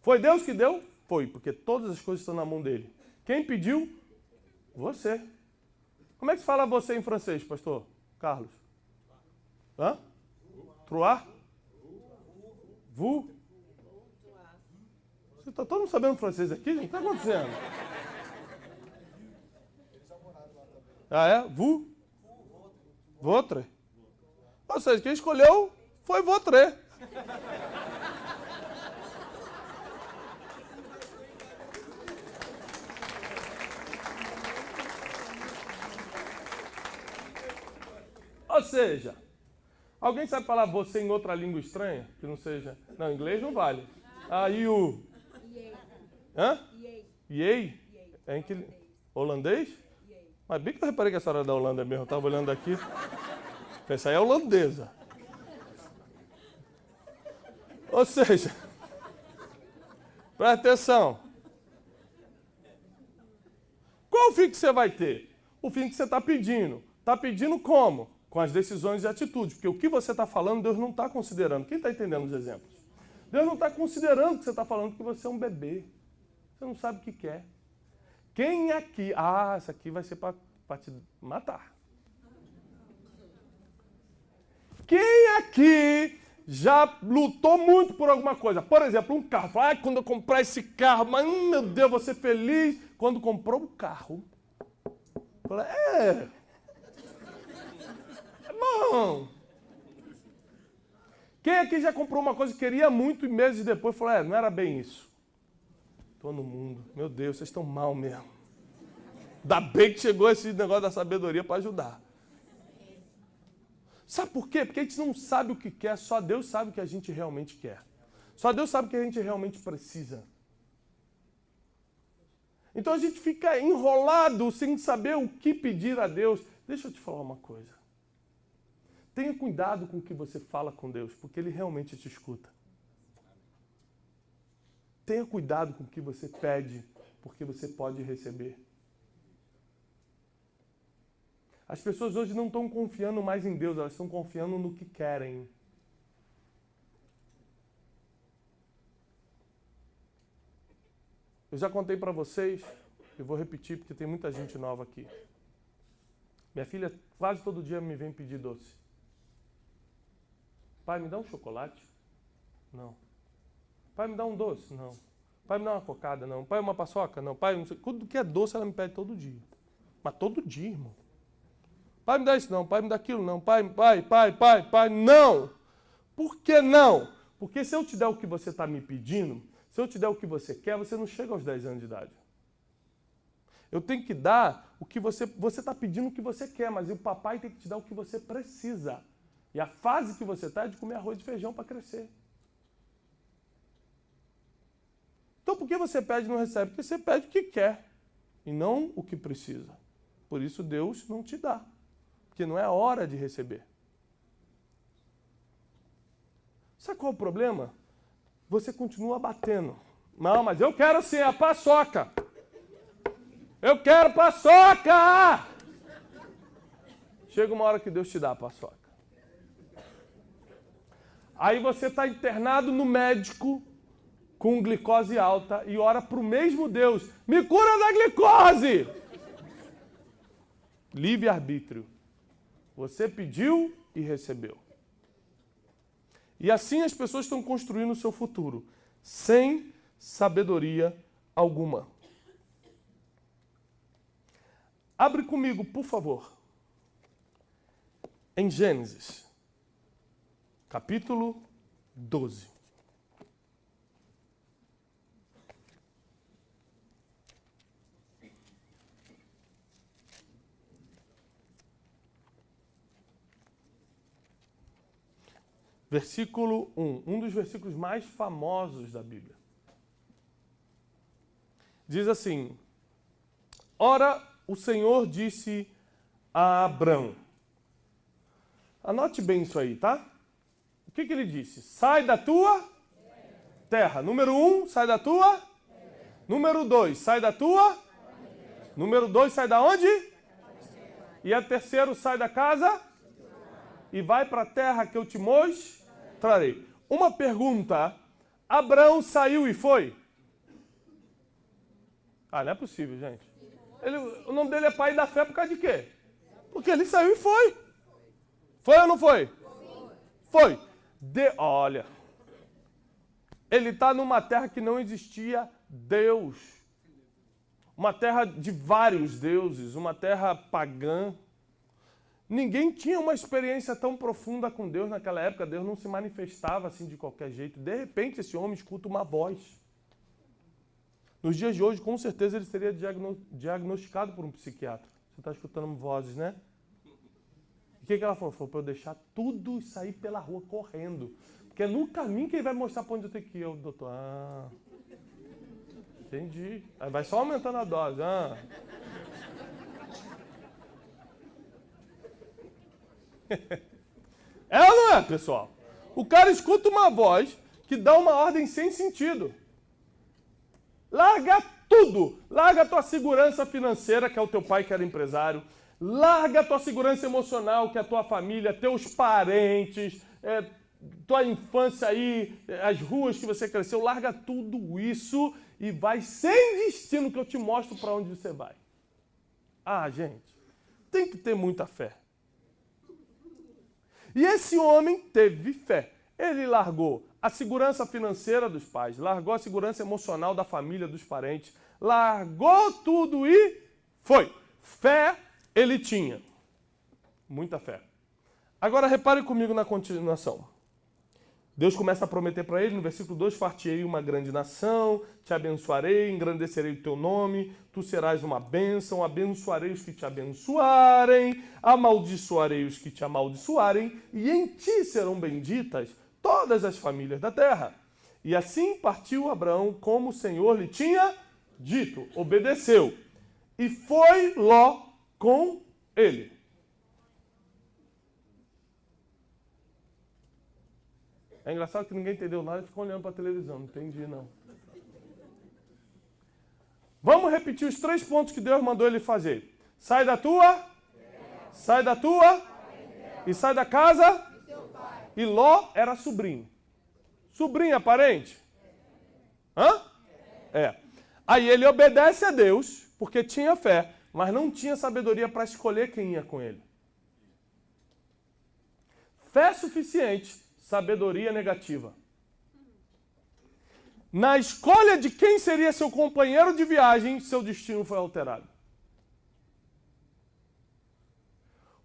Foi Deus que deu? Foi, porque todas as coisas estão na mão dele. Quem pediu? Você. Como é que se fala você em francês, pastor Carlos? Hã? Trois? Vous? Você está todo mundo sabendo francês aqui, gente? O que está acontecendo? Ah, é? Vous? Votre? Ou seja, quem escolheu foi votre. Ou seja, alguém sabe falar você em outra língua estranha? Que não seja... Não, inglês não vale. Ah, you. Hã? Yay? É em que... Holandês? Mas bem que eu reparei que essa hora da Holanda mesmo. Eu estava olhando aqui. Essa aí é holandesa. Ou seja... Presta atenção. Qual o fim que você vai ter? O fim que você está pedindo. Está pedindo como? Com as decisões e atitudes. Porque o que você está falando, Deus não está considerando. Quem está entendendo os exemplos? Deus não está considerando que você está falando que você é um bebê. Você não sabe o que quer. Quem aqui... Ah, isso aqui vai ser para te matar. Quem aqui já lutou muito por alguma coisa? Por exemplo, um carro. Fala, quando eu comprar esse carro, mas meu Deus, vou ser feliz. Quando comprou o carro. Fala, Bom, quem aqui já comprou uma coisa que queria muito e meses depois falou, não era bem isso. Todo mundo, meu Deus, vocês estão mal mesmo. Ainda bem que chegou esse negócio da sabedoria para ajudar. Sabe por quê? Porque a gente não sabe o que quer, só Deus sabe o que a gente realmente quer. Só Deus sabe o que a gente realmente precisa. Então a gente fica enrolado sem saber o que pedir a Deus. Deixa eu te falar uma coisa. Tenha cuidado com o que você fala com Deus, porque Ele realmente te escuta. Tenha cuidado com o que você pede, porque você pode receber. As pessoas hoje não estão confiando mais em Deus, elas estão confiando no que querem. Eu já contei para vocês, eu vou repetir porque tem muita gente nova aqui. Minha filha quase todo dia me vem pedir doce. Pai, me dá um chocolate? Não. Pai, me dá um doce? Não. Pai, me dá uma cocada? Não. Pai, uma paçoca? Não. Pai, não sei. Tudo que é doce ela me pede todo dia. Mas todo dia, irmão. Pai, me dá isso? Não. Pai, me dá aquilo? Não. Pai, não. Por que não? Porque se eu te der o que você está me pedindo, se eu te der o que você quer, você não chega aos 10 anos de idade. Eu tenho que dar o que você está pedindo o que você quer, mas o papai tem que te dar o que você precisa. E a fase que você está é de comer arroz e feijão para crescer. Então por que você pede e não recebe? Porque você pede o que quer e não o que precisa. Por isso Deus não te dá. Porque não é hora de receber. Sabe qual é o problema? Você continua batendo. Não, mas eu quero sim a paçoca. Eu quero paçoca! Chega uma hora que Deus te dá a paçoca. Aí você está internado no médico com glicose alta e ora para o mesmo Deus. Me cura da glicose! Livre-arbítrio. Você pediu e recebeu. E assim as pessoas estão construindo o seu futuro, sem sabedoria alguma. Abre comigo, por favor, em Gênesis, capítulo 12. versículo 1, um dos versículos mais famosos da Bíblia. Diz assim: Ora, o Senhor disse a Abrão. Anote bem isso aí, tá? O que ele disse? Sai da tua terra. Número 1, sai da tua terra. Número 2, sai da tua terra. Número 2, sai da onde? E a terceiro, sai da casa e vai para a terra que eu te mostrarei. Uma pergunta: Abraão saiu e foi? Ah, não é possível, gente. O nome dele é pai da fé por causa de quê? Porque ele saiu e foi. Foi ou não foi? Foi. Olha, ele está numa terra que não existia Deus. Uma terra de vários deuses, uma terra pagã. Ninguém tinha uma experiência tão profunda com Deus naquela época. Deus não se manifestava assim de qualquer jeito. De repente, esse homem escuta uma voz. Nos dias de hoje, com certeza, ele seria diagnosticado por um psiquiatra. Você está escutando vozes, né? O que ela falou? Falou para eu deixar tudo e sair pela rua correndo. Porque é no caminho que ele vai mostrar para onde eu tenho que ir. Eu, doutor, entendi. Aí vai só aumentando a dose. É ou não é, pessoal? O cara escuta uma voz que dá uma ordem sem sentido. Larga tudo. Larga a tua segurança financeira, que é o teu pai que era empresário. Larga a tua segurança emocional, que é a tua família, teus parentes, tua infância aí, as ruas que você cresceu. Larga tudo isso e vai sem destino, que eu te mostro para onde você vai. Ah, gente, tem que ter muita fé. E esse homem teve fé. Ele largou a segurança financeira dos pais, largou a segurança emocional da família, dos parentes, largou tudo e foi. Fé ele tinha. Muita fé. Agora repare comigo na continuação. Deus começa a prometer para ele, no versículo 2, fartei uma grande nação, te abençoarei, engrandecerei o teu nome, tu serás uma bênção, abençoarei os que te abençoarem, amaldiçoarei os que te amaldiçoarem, e em ti serão benditas todas as famílias da terra. E assim partiu Abraão como o Senhor lhe tinha dito, obedeceu, e foi Ló com ele. É engraçado que ninguém entendeu nada e ficou olhando para a televisão. Não entendi, não. Vamos repetir os 3 pontos que Deus mandou ele fazer. Sai da tua, sai da tua e sai da casa. E Ló era sobrinho. Sobrinho é parente? Hã? É. Aí ele obedece a Deus, porque tinha fé, mas não tinha sabedoria para escolher quem ia com ele. Fé suficiente, sabedoria negativa. Na escolha de quem seria seu companheiro de viagem, seu destino foi alterado.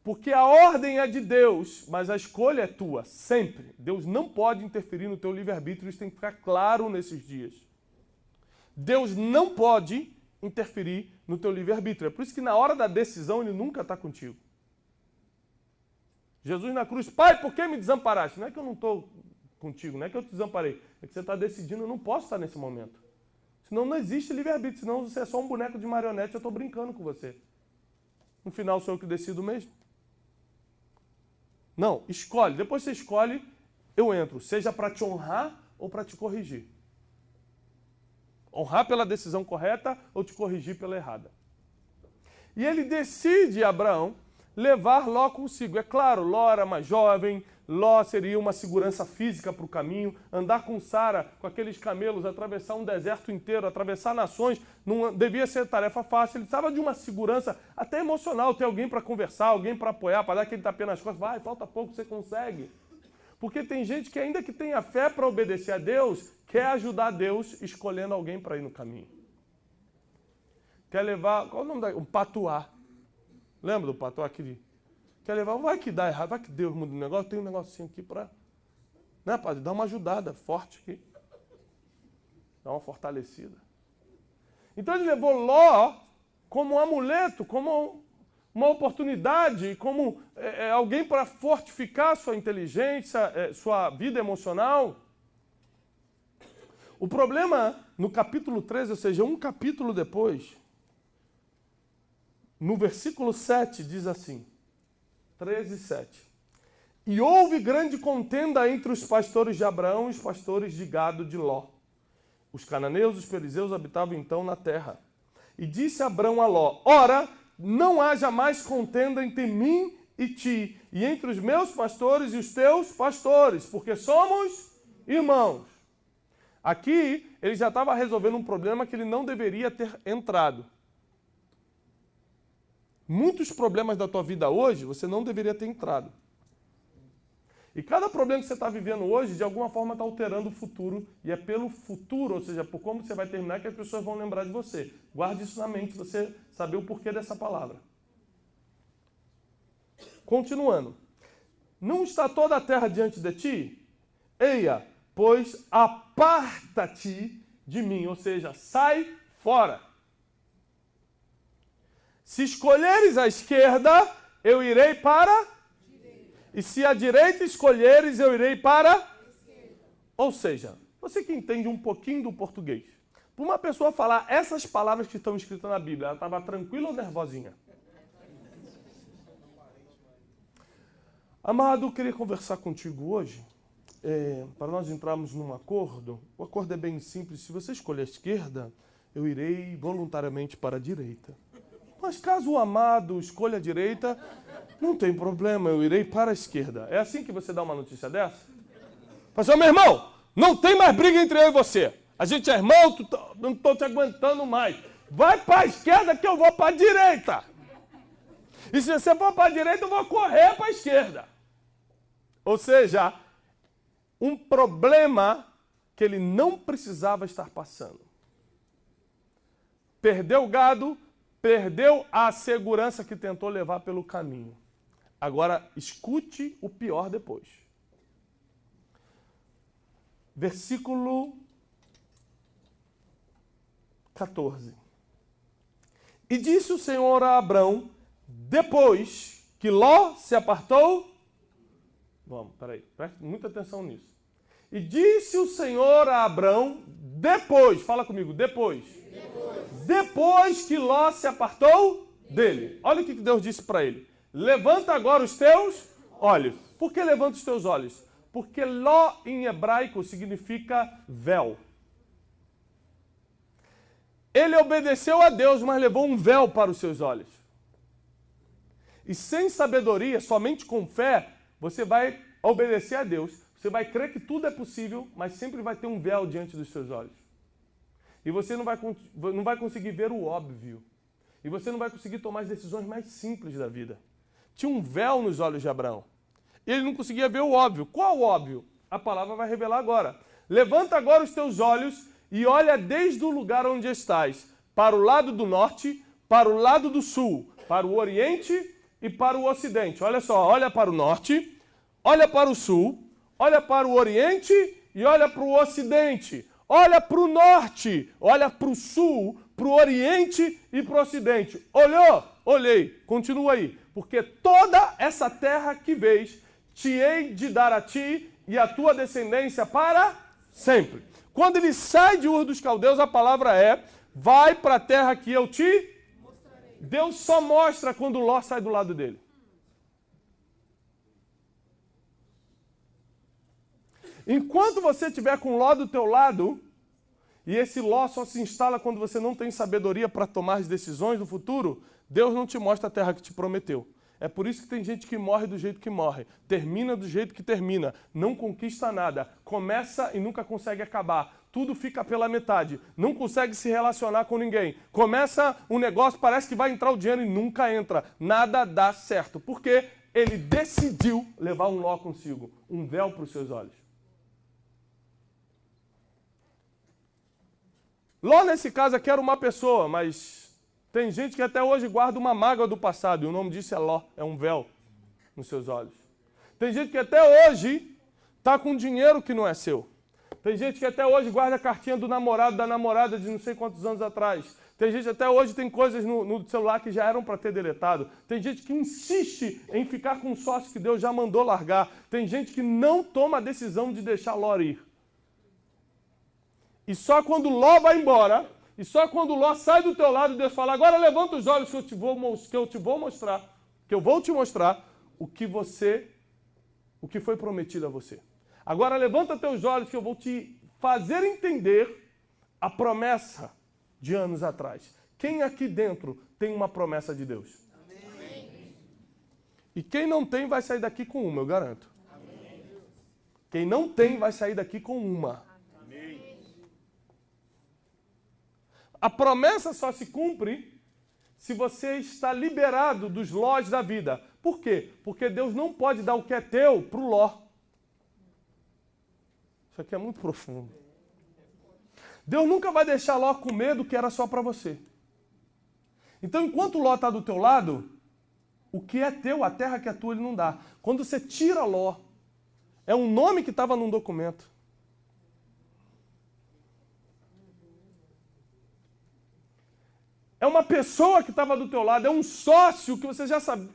Porque a ordem é de Deus, mas a escolha é tua, sempre. Deus não pode interferir no teu livre-arbítrio, isso tem que ficar claro nesses dias. Deus não pode interferir no teu livre-arbítrio. É por isso que na hora da decisão ele nunca está contigo. Jesus na cruz, Pai, por que me desamparaste? Não é que eu não estou contigo, não é que eu te desamparei. É que você está decidindo, eu não posso estar nesse momento. Senão não existe livre-arbítrio, senão você é só um boneco de marionete, eu estou brincando com você. No final sou eu que decido mesmo. Não, escolhe. Depois você escolhe, eu entro. Seja para te honrar ou para te corrigir. Honrar pela decisão correta ou te corrigir pela errada. E ele decide, Abraão, levar Ló consigo. É claro, Ló era mais jovem, Ló seria uma segurança física para o caminho, andar com Sara, com aqueles camelos, atravessar um deserto inteiro, atravessar nações, não devia ser tarefa fácil. Ele precisava de uma segurança até emocional, ter alguém para conversar, alguém para apoiar, para dar aquele tapinha nas costas. Vai, falta pouco, você consegue. Porque tem gente que ainda que tenha fé para obedecer a Deus, quer ajudar Deus escolhendo alguém para ir no caminho. Quer levar, qual é o nome um patuá. Lembra do patuá aquele? Quer levar, vai que dá errado, vai que Deus muda o negócio, tem um negocinho aqui para, né, padre, dar uma ajudada forte aqui. Dar uma fortalecida. Então ele levou Ló como um amuleto, como uma oportunidade, como alguém para fortificar sua inteligência, sua vida emocional. O problema no capítulo 13, ou seja, um capítulo depois, no versículo 7 diz assim, 13, 7. E houve grande contenda entre os pastores de Abraão e os pastores de gado de Ló. Os cananeus e os perizeus habitavam então na terra. E disse Abraão a Ló, ora, não haja mais contenda entre mim e ti, e entre os meus pastores e os teus pastores, porque somos irmãos. Aqui, ele já estava resolvendo um problema que ele não deveria ter entrado. Muitos problemas da tua vida hoje, você não deveria ter entrado. E cada problema que você está vivendo hoje, de alguma forma está alterando o futuro. E é pelo futuro, ou seja, por como você vai terminar, que as pessoas vão lembrar de você. Guarde isso na mente, você saber o porquê dessa palavra. Continuando. Não está toda a terra diante de ti? Eia, pois aparta-te de mim, ou seja, sai fora. Se escolheres a esquerda, eu irei para... E se a direita escolheres, eu irei para... Esquerda. Ou seja, você que entende um pouquinho do português, para uma pessoa falar essas palavras que estão escritas na Bíblia, ela estava tranquila ou nervosinha? Amado, eu queria conversar contigo hoje, para nós entrarmos num acordo. O acordo é bem simples. Se você escolher a esquerda, eu irei voluntariamente para a direita. Mas caso o amado escolha a direita, não tem problema, eu irei para a esquerda. É assim que você dá uma notícia dessa? Fala assim, meu irmão, não tem mais briga entre eu e você. A gente é irmão, não estou te aguentando mais. Vai para a esquerda que eu vou para a direita. E se você for para a direita, eu vou correr para a esquerda. Ou seja, um problema que ele não precisava estar passando. Perdeu o gado, perdeu a segurança que tentou levar pelo caminho. Agora, escute o pior depois. Versículo 14. E disse o Senhor a Abrão, depois que Ló se apartou... Vamos, peraí, preste muita atenção nisso. E disse o Senhor a Abrão, depois, fala comigo, depois. Depois que Ló se apartou dele. Olha o que Deus disse para ele. Levanta agora os teus olhos. Por que levanta os teus olhos? Porque Ló em hebraico significa véu. Ele obedeceu a Deus, mas levou um véu para os seus olhos. E sem sabedoria, somente com fé, você vai obedecer a Deus. Você vai crer que tudo é possível, mas sempre vai ter um véu diante dos seus olhos. E você não vai conseguir ver o óbvio. E você não vai conseguir tomar as decisões mais simples da vida. Tinha um véu nos olhos de Abraão. Ele não conseguia ver o óbvio. Qual o óbvio? A palavra vai revelar agora. Levanta agora os teus olhos e olha desde o lugar onde estás, para o lado do norte, para o lado do sul, para o oriente e para o ocidente. Olha só, olha para o norte, olha para o sul, olha para o oriente e olha para o ocidente. Olha para o norte, olha para o sul, para o oriente e para o ocidente. Olhou? Olhei. Continua aí. Porque toda essa terra que vês, te hei de dar a ti e a tua descendência para sempre. Quando ele sai de Ur dos Caldeus, a palavra é, vai para a terra que eu te mostrarei. Deus só mostra quando Ló sai do lado dele. Enquanto você estiver com Ló do teu lado, e esse Ló só se instala quando você não tem sabedoria para tomar as decisões do futuro, Deus não te mostra a terra que te prometeu. É por isso que tem gente que morre do jeito que morre, termina do jeito que termina, não conquista nada, começa e nunca consegue acabar, tudo fica pela metade, não consegue se relacionar com ninguém, começa um negócio, parece que vai entrar o dinheiro e nunca entra, nada dá certo, porque ele decidiu levar um Ló consigo, um véu para os seus olhos. Ló, nesse caso aqui, era uma pessoa, mas tem gente que até hoje guarda uma mágoa do passado, e o nome disso é Ló, é um véu nos seus olhos. Tem gente que até hoje está com dinheiro que não é seu. Tem gente que até hoje guarda a cartinha do namorado, da namorada de não sei quantos anos atrás. Tem gente que até hoje tem coisas no celular que já eram para ter deletado. Tem gente que insiste em ficar com um sócio que Deus já mandou largar. Tem gente que não toma a decisão de deixar Ló ir. E só quando Ló vai embora, e só quando Ló sai do teu lado, Deus fala, agora levanta os olhos que eu vou te mostrar o que foi prometido a você. Agora levanta teus olhos que eu vou te fazer entender a promessa de anos atrás. Quem aqui dentro tem uma promessa de Deus? Amém. E quem não tem vai sair daqui com uma, eu garanto. Amém. Quem não tem vai sair daqui com uma. Amém. A promessa só se cumpre se você está liberado dos lós da vida. Por quê? Porque Deus não pode dar o que é teu para o Ló. Isso aqui é muito profundo. Deus nunca vai deixar Ló com medo que era só para você. Então, enquanto Ló está do teu lado, o que é teu, a terra que é tua, ele não dá. Quando você tira Ló, é um nome que estava num documento. É uma pessoa que estava do teu lado, é um sócio que você já sabe,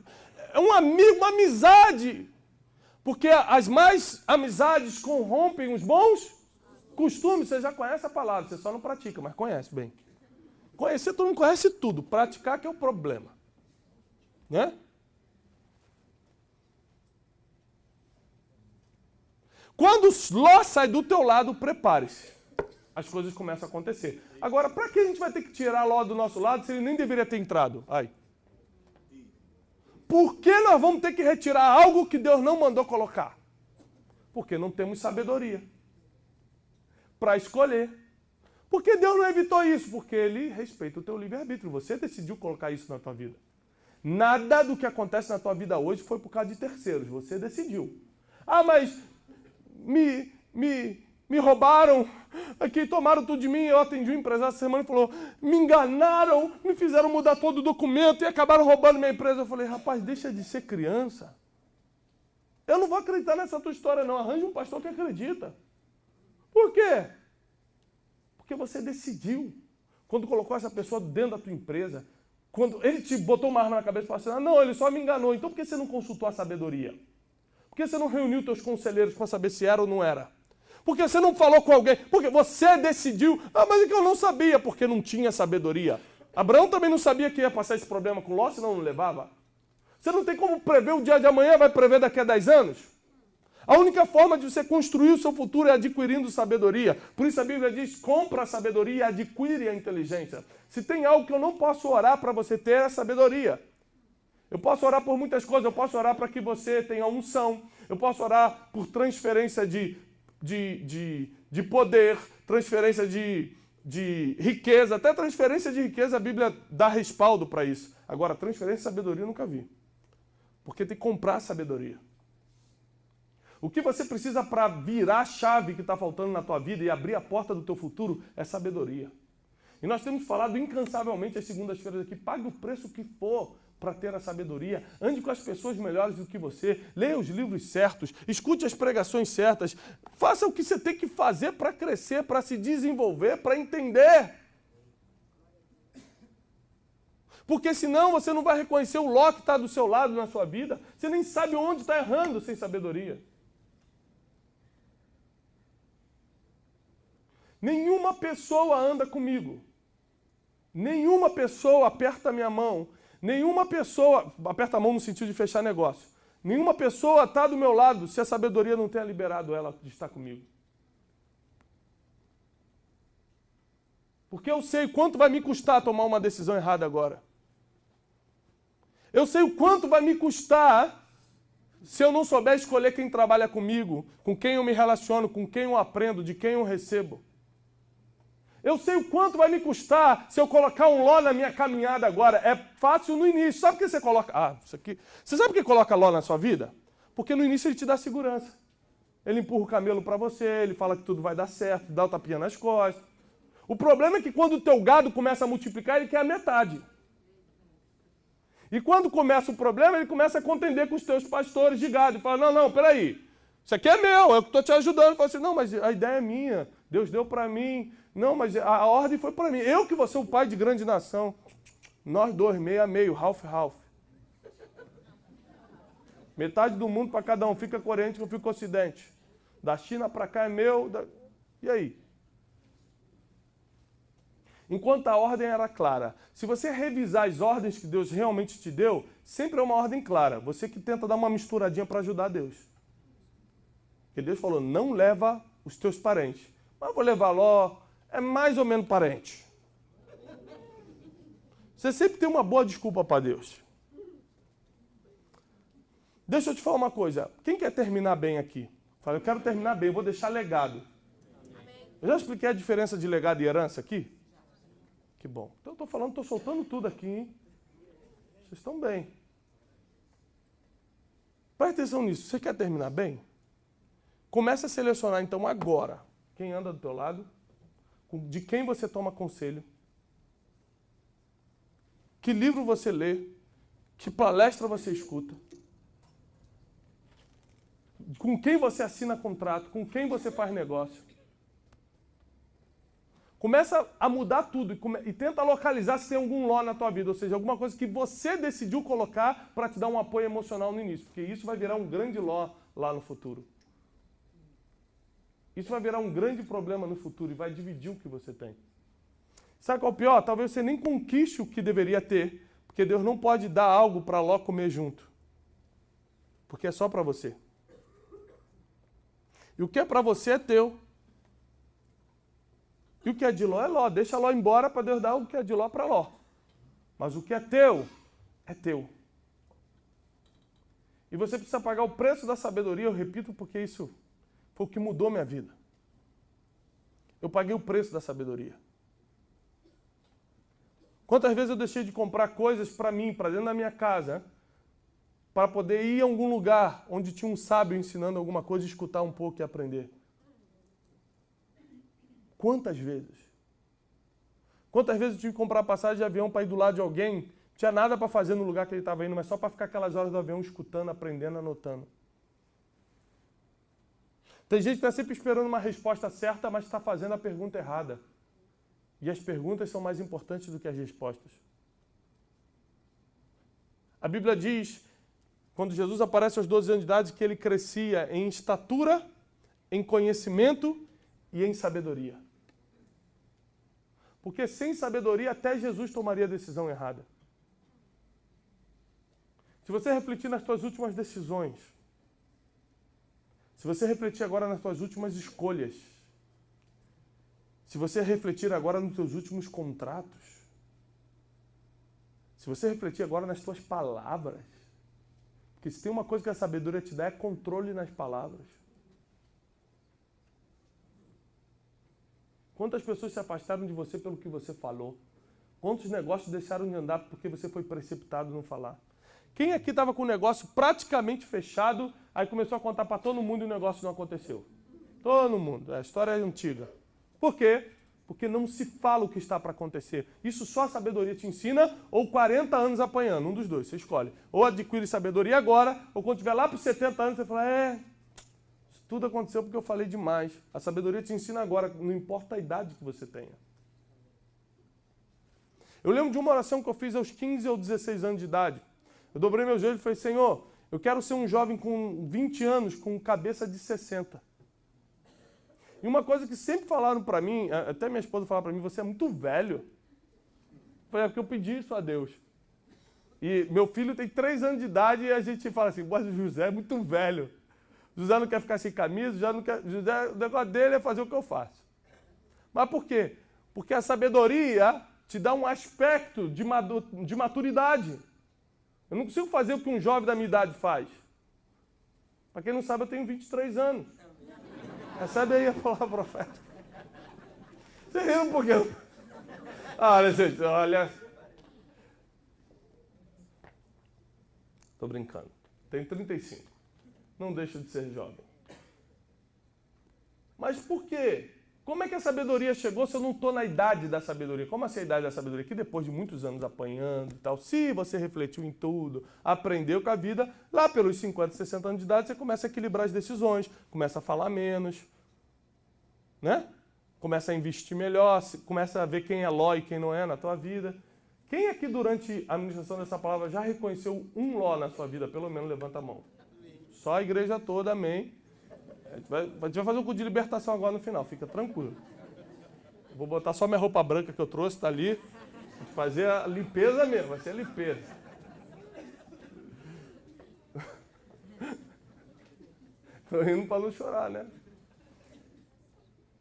é um amigo, uma amizade. Porque as más amizades corrompem os bons costumes. Você já conhece a palavra, você só não pratica, mas conhece bem. Conhecer, todo mundo conhece tudo, praticar que é o problema. Né? Quando Ló sai do teu lado, prepare-se. As coisas começam a acontecer. Agora, para que a gente vai ter que tirar Ló do nosso lado se ele nem deveria ter entrado? Ai. Por que nós vamos ter que retirar algo que Deus não mandou colocar? Porque não temos sabedoria para escolher. Por que Deus não evitou isso? Porque Ele respeita o teu livre-arbítrio. Você decidiu colocar isso na tua vida. Nada do que acontece na tua vida hoje foi por causa de terceiros. Você decidiu. Ah, mas me roubaram, aqui tomaram tudo de mim. Eu atendi um empresário essa semana e falou, me enganaram, me fizeram mudar todo o documento e acabaram roubando minha empresa. Eu falei, rapaz, deixa de ser criança. Eu não vou acreditar nessa tua história não, arranje um pastor que acredita. Por quê? Porque você decidiu. Quando colocou essa pessoa dentro da tua empresa, quando ele te botou uma arma na cabeça e falou assim, ah, não, ele só me enganou. Então por que você não consultou a sabedoria? Por que você não reuniu teus conselheiros para saber se era ou não era? Por que você não falou com alguém? Porque você decidiu. Ah, mas é que eu não sabia, porque não tinha sabedoria. Abraão também não sabia que ia passar esse problema com Ló, senão não levava. Você não tem como prever o dia de amanhã, vai prever daqui a 10 anos? A única forma de você construir o seu futuro é adquirindo sabedoria. Por isso a Bíblia diz, compra a sabedoria e adquire a inteligência. Se tem algo que eu não posso orar para você ter, é a sabedoria. Eu posso orar por muitas coisas, eu posso orar para que você tenha unção, eu posso orar por transferência de poder, transferência de riqueza, até transferência de riqueza a Bíblia dá respaldo para isso. Agora, transferência de sabedoria eu nunca vi. Porque tem que comprar sabedoria. O que você precisa para virar a chave que está faltando na tua vida e abrir a porta do teu futuro é sabedoria. E nós temos falado incansavelmente às segundas-feiras aqui, pague o preço que for para ter a sabedoria, ande com as pessoas melhores do que você, leia os livros certos, escute as pregações certas, faça o que você tem que fazer para crescer, para se desenvolver, para entender. Porque senão você não vai reconhecer o Ló que está do seu lado na sua vida, você nem sabe onde está errando sem sabedoria. Nenhuma pessoa anda comigo, nenhuma pessoa aperta a minha mão, nenhuma pessoa, aperta a mão no sentido de fechar negócio, nenhuma pessoa está do meu lado se a sabedoria não tenha liberado ela de estar comigo. Porque eu sei quanto vai me custar tomar uma decisão errada agora. Eu sei o quanto vai me custar se eu não souber escolher quem trabalha comigo, com quem eu me relaciono, com quem eu aprendo, de quem eu recebo. Eu sei o quanto vai me custar se eu colocar um Ló na minha caminhada agora. É fácil no início. Sabe por que você coloca... Ah, isso aqui... Você sabe por que coloca Ló na sua vida? Porque no início ele te dá segurança. Ele empurra o camelo para você, ele fala que tudo vai dar certo, dá o tapinha nas costas. O problema é que quando o teu gado começa a multiplicar, ele quer a metade. E quando começa o problema, ele começa a contender com os teus pastores de gado. E fala, não, peraí. Isso aqui é meu, eu estou te ajudando. Fala assim, não, mas a ideia é minha. Deus deu para mim. Não, mas a ordem foi para mim. Eu que vou ser o pai de grande nação. Nós dois, meio a meio, half. Metade do mundo para cada um. Fica com o Oriente, eu fico com o Ocidente. Da China para cá é meu. E aí? Enquanto a ordem era clara. Se você revisar as ordens que Deus realmente te deu, sempre é uma ordem clara. Você que tenta dar uma misturadinha para ajudar Deus. Porque Deus falou, não leva os teus parentes. Mas eu vou levar Ló, é mais ou menos parente. Você sempre tem uma boa desculpa para Deus. Deixa eu te falar uma coisa. Quem quer terminar bem aqui? Fala, eu quero terminar bem, eu vou deixar legado. Eu já expliquei a diferença de legado e herança aqui? Que bom. Então eu estou soltando tudo aqui, hein? Vocês estão bem. Presta atenção nisso. Você quer terminar bem? Comece a selecionar então agora quem anda do teu lado, de quem você toma conselho, que livro você lê, que palestra você escuta, com quem você assina contrato, com quem você faz negócio. Começa a mudar tudo e tenta localizar se tem algum Ló na tua vida, ou seja, alguma coisa que você decidiu colocar para te dar um apoio emocional no início, porque isso vai virar um grande Ló lá no futuro. Isso vai virar um grande problema no futuro e vai dividir o que você tem. Sabe qual é o pior? Talvez você nem conquiste o que deveria ter, porque Deus não pode dar algo para Ló comer junto. Porque é só para você. E o que é para você é teu. E o que é de Ló é Ló. Deixa Ló embora para Deus dar o que é de Ló para Ló. Mas o que é teu, é teu. E você precisa pagar o preço da sabedoria, eu repito, porque isso foi o que mudou minha vida. Eu paguei o preço da sabedoria. Quantas vezes eu deixei de comprar coisas para mim, para dentro da minha casa, para poder ir a algum lugar onde tinha um sábio ensinando alguma coisa, escutar um pouco e aprender? Quantas vezes? Quantas vezes eu tive que comprar passagem de avião para ir do lado de alguém, não tinha nada para fazer no lugar que ele estava indo, mas só para ficar aquelas horas do avião escutando, aprendendo, anotando. Tem gente que está sempre esperando uma resposta certa, mas está fazendo a pergunta errada. E as perguntas são mais importantes do que as respostas. A Bíblia diz, quando Jesus aparece aos 12 anos de idade, que ele crescia em estatura, em conhecimento e em sabedoria. Porque sem sabedoria até Jesus tomaria a decisão errada. Se você refletir nas suas últimas decisões, se você refletir agora nas suas últimas escolhas, se você refletir agora nos seus últimos contratos, se você refletir agora nas suas palavras, porque se tem uma coisa que a sabedoria te dá é controle nas palavras. Quantas pessoas se afastaram de você pelo que você falou? Quantos negócios deixaram de andar porque você foi precipitado no falar? Quem aqui estava com o negócio praticamente fechado, aí começou a contar para todo mundo e o negócio não aconteceu? Todo mundo. A história é antiga. Por quê? Porque não se fala o que está para acontecer. Isso só a sabedoria te ensina ou 40 anos apanhando. Um dos dois, você escolhe. Ou adquire sabedoria agora, ou quando tiver lá para os 70 anos, você fala, isso tudo aconteceu porque eu falei demais. A sabedoria te ensina agora, não importa a idade que você tenha. Eu lembro de uma oração que eu fiz aos 15 ou 16 anos de idade. Eu dobrei meu joelho e falei, Senhor, eu quero ser um jovem com 20 anos, com cabeça de 60. E uma coisa que sempre falaram para mim, até minha esposa falava para mim, você é muito velho. Foi porque eu pedi isso a Deus. E meu filho tem 3 anos de idade e a gente fala assim, mas o José é muito velho. O José não quer ficar sem camisa, o negócio dele é fazer o que eu faço. Mas por quê? Porque a sabedoria te dá um aspecto de maturidade. Eu não consigo fazer o que um jovem da minha idade faz. Para quem não sabe, eu tenho 23 anos. Recebe aí a palavra profética. Você riu um pouquinho. Olha, gente, olha. Estou brincando. Tenho 35. Não deixo de ser jovem. Mas por quê? Como é que a sabedoria chegou se eu não estou na idade da sabedoria? Como assim a idade da sabedoria? Que depois de muitos anos apanhando e tal, se você refletiu em tudo, aprendeu com a vida, lá pelos 50, 60 anos de idade, você começa a equilibrar as decisões, começa a falar menos, né? Começa a investir melhor, começa a ver quem é ló e quem não é na tua vida. Quem aqui durante a administração dessa palavra já reconheceu um ló na sua vida? Pelo menos levanta a mão. Só a igreja toda, amém. A gente vai fazer um culto de libertação agora no final, fica tranquilo. Vou botar só minha roupa branca que eu trouxe, tá ali. Vou fazer a limpeza mesmo, vai ser a limpeza. Tô rindo para não chorar, né?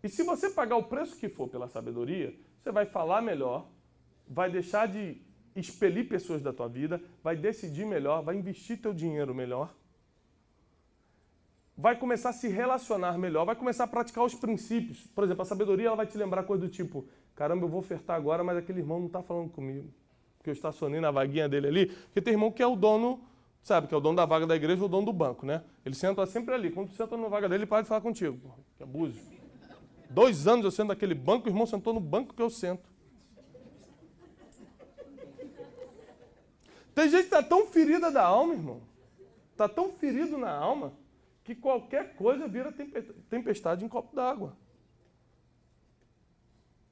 E se você pagar o preço que for pela sabedoria, você vai falar melhor, vai deixar de expelir pessoas da tua vida, vai decidir melhor, vai investir teu dinheiro melhor, vai começar a se relacionar melhor, vai começar a praticar os princípios. Por exemplo, a sabedoria ela vai te lembrar coisa do tipo, caramba, eu vou ofertar agora, mas aquele irmão não está falando comigo, porque eu estacionei na vaguinha dele ali, porque tem irmão que é o dono, sabe, que é o dono da vaga da igreja ou o dono do banco, né? Ele senta sempre ali, quando tu senta na vaga dele, ele para de falar contigo, porra, que abuso. 2 anos eu sento naquele banco, o irmão sentou no banco que eu sento. Tem gente que está tão ferida da alma, irmão. Está tão ferido na alma que qualquer coisa vira tempestade em copo d'água.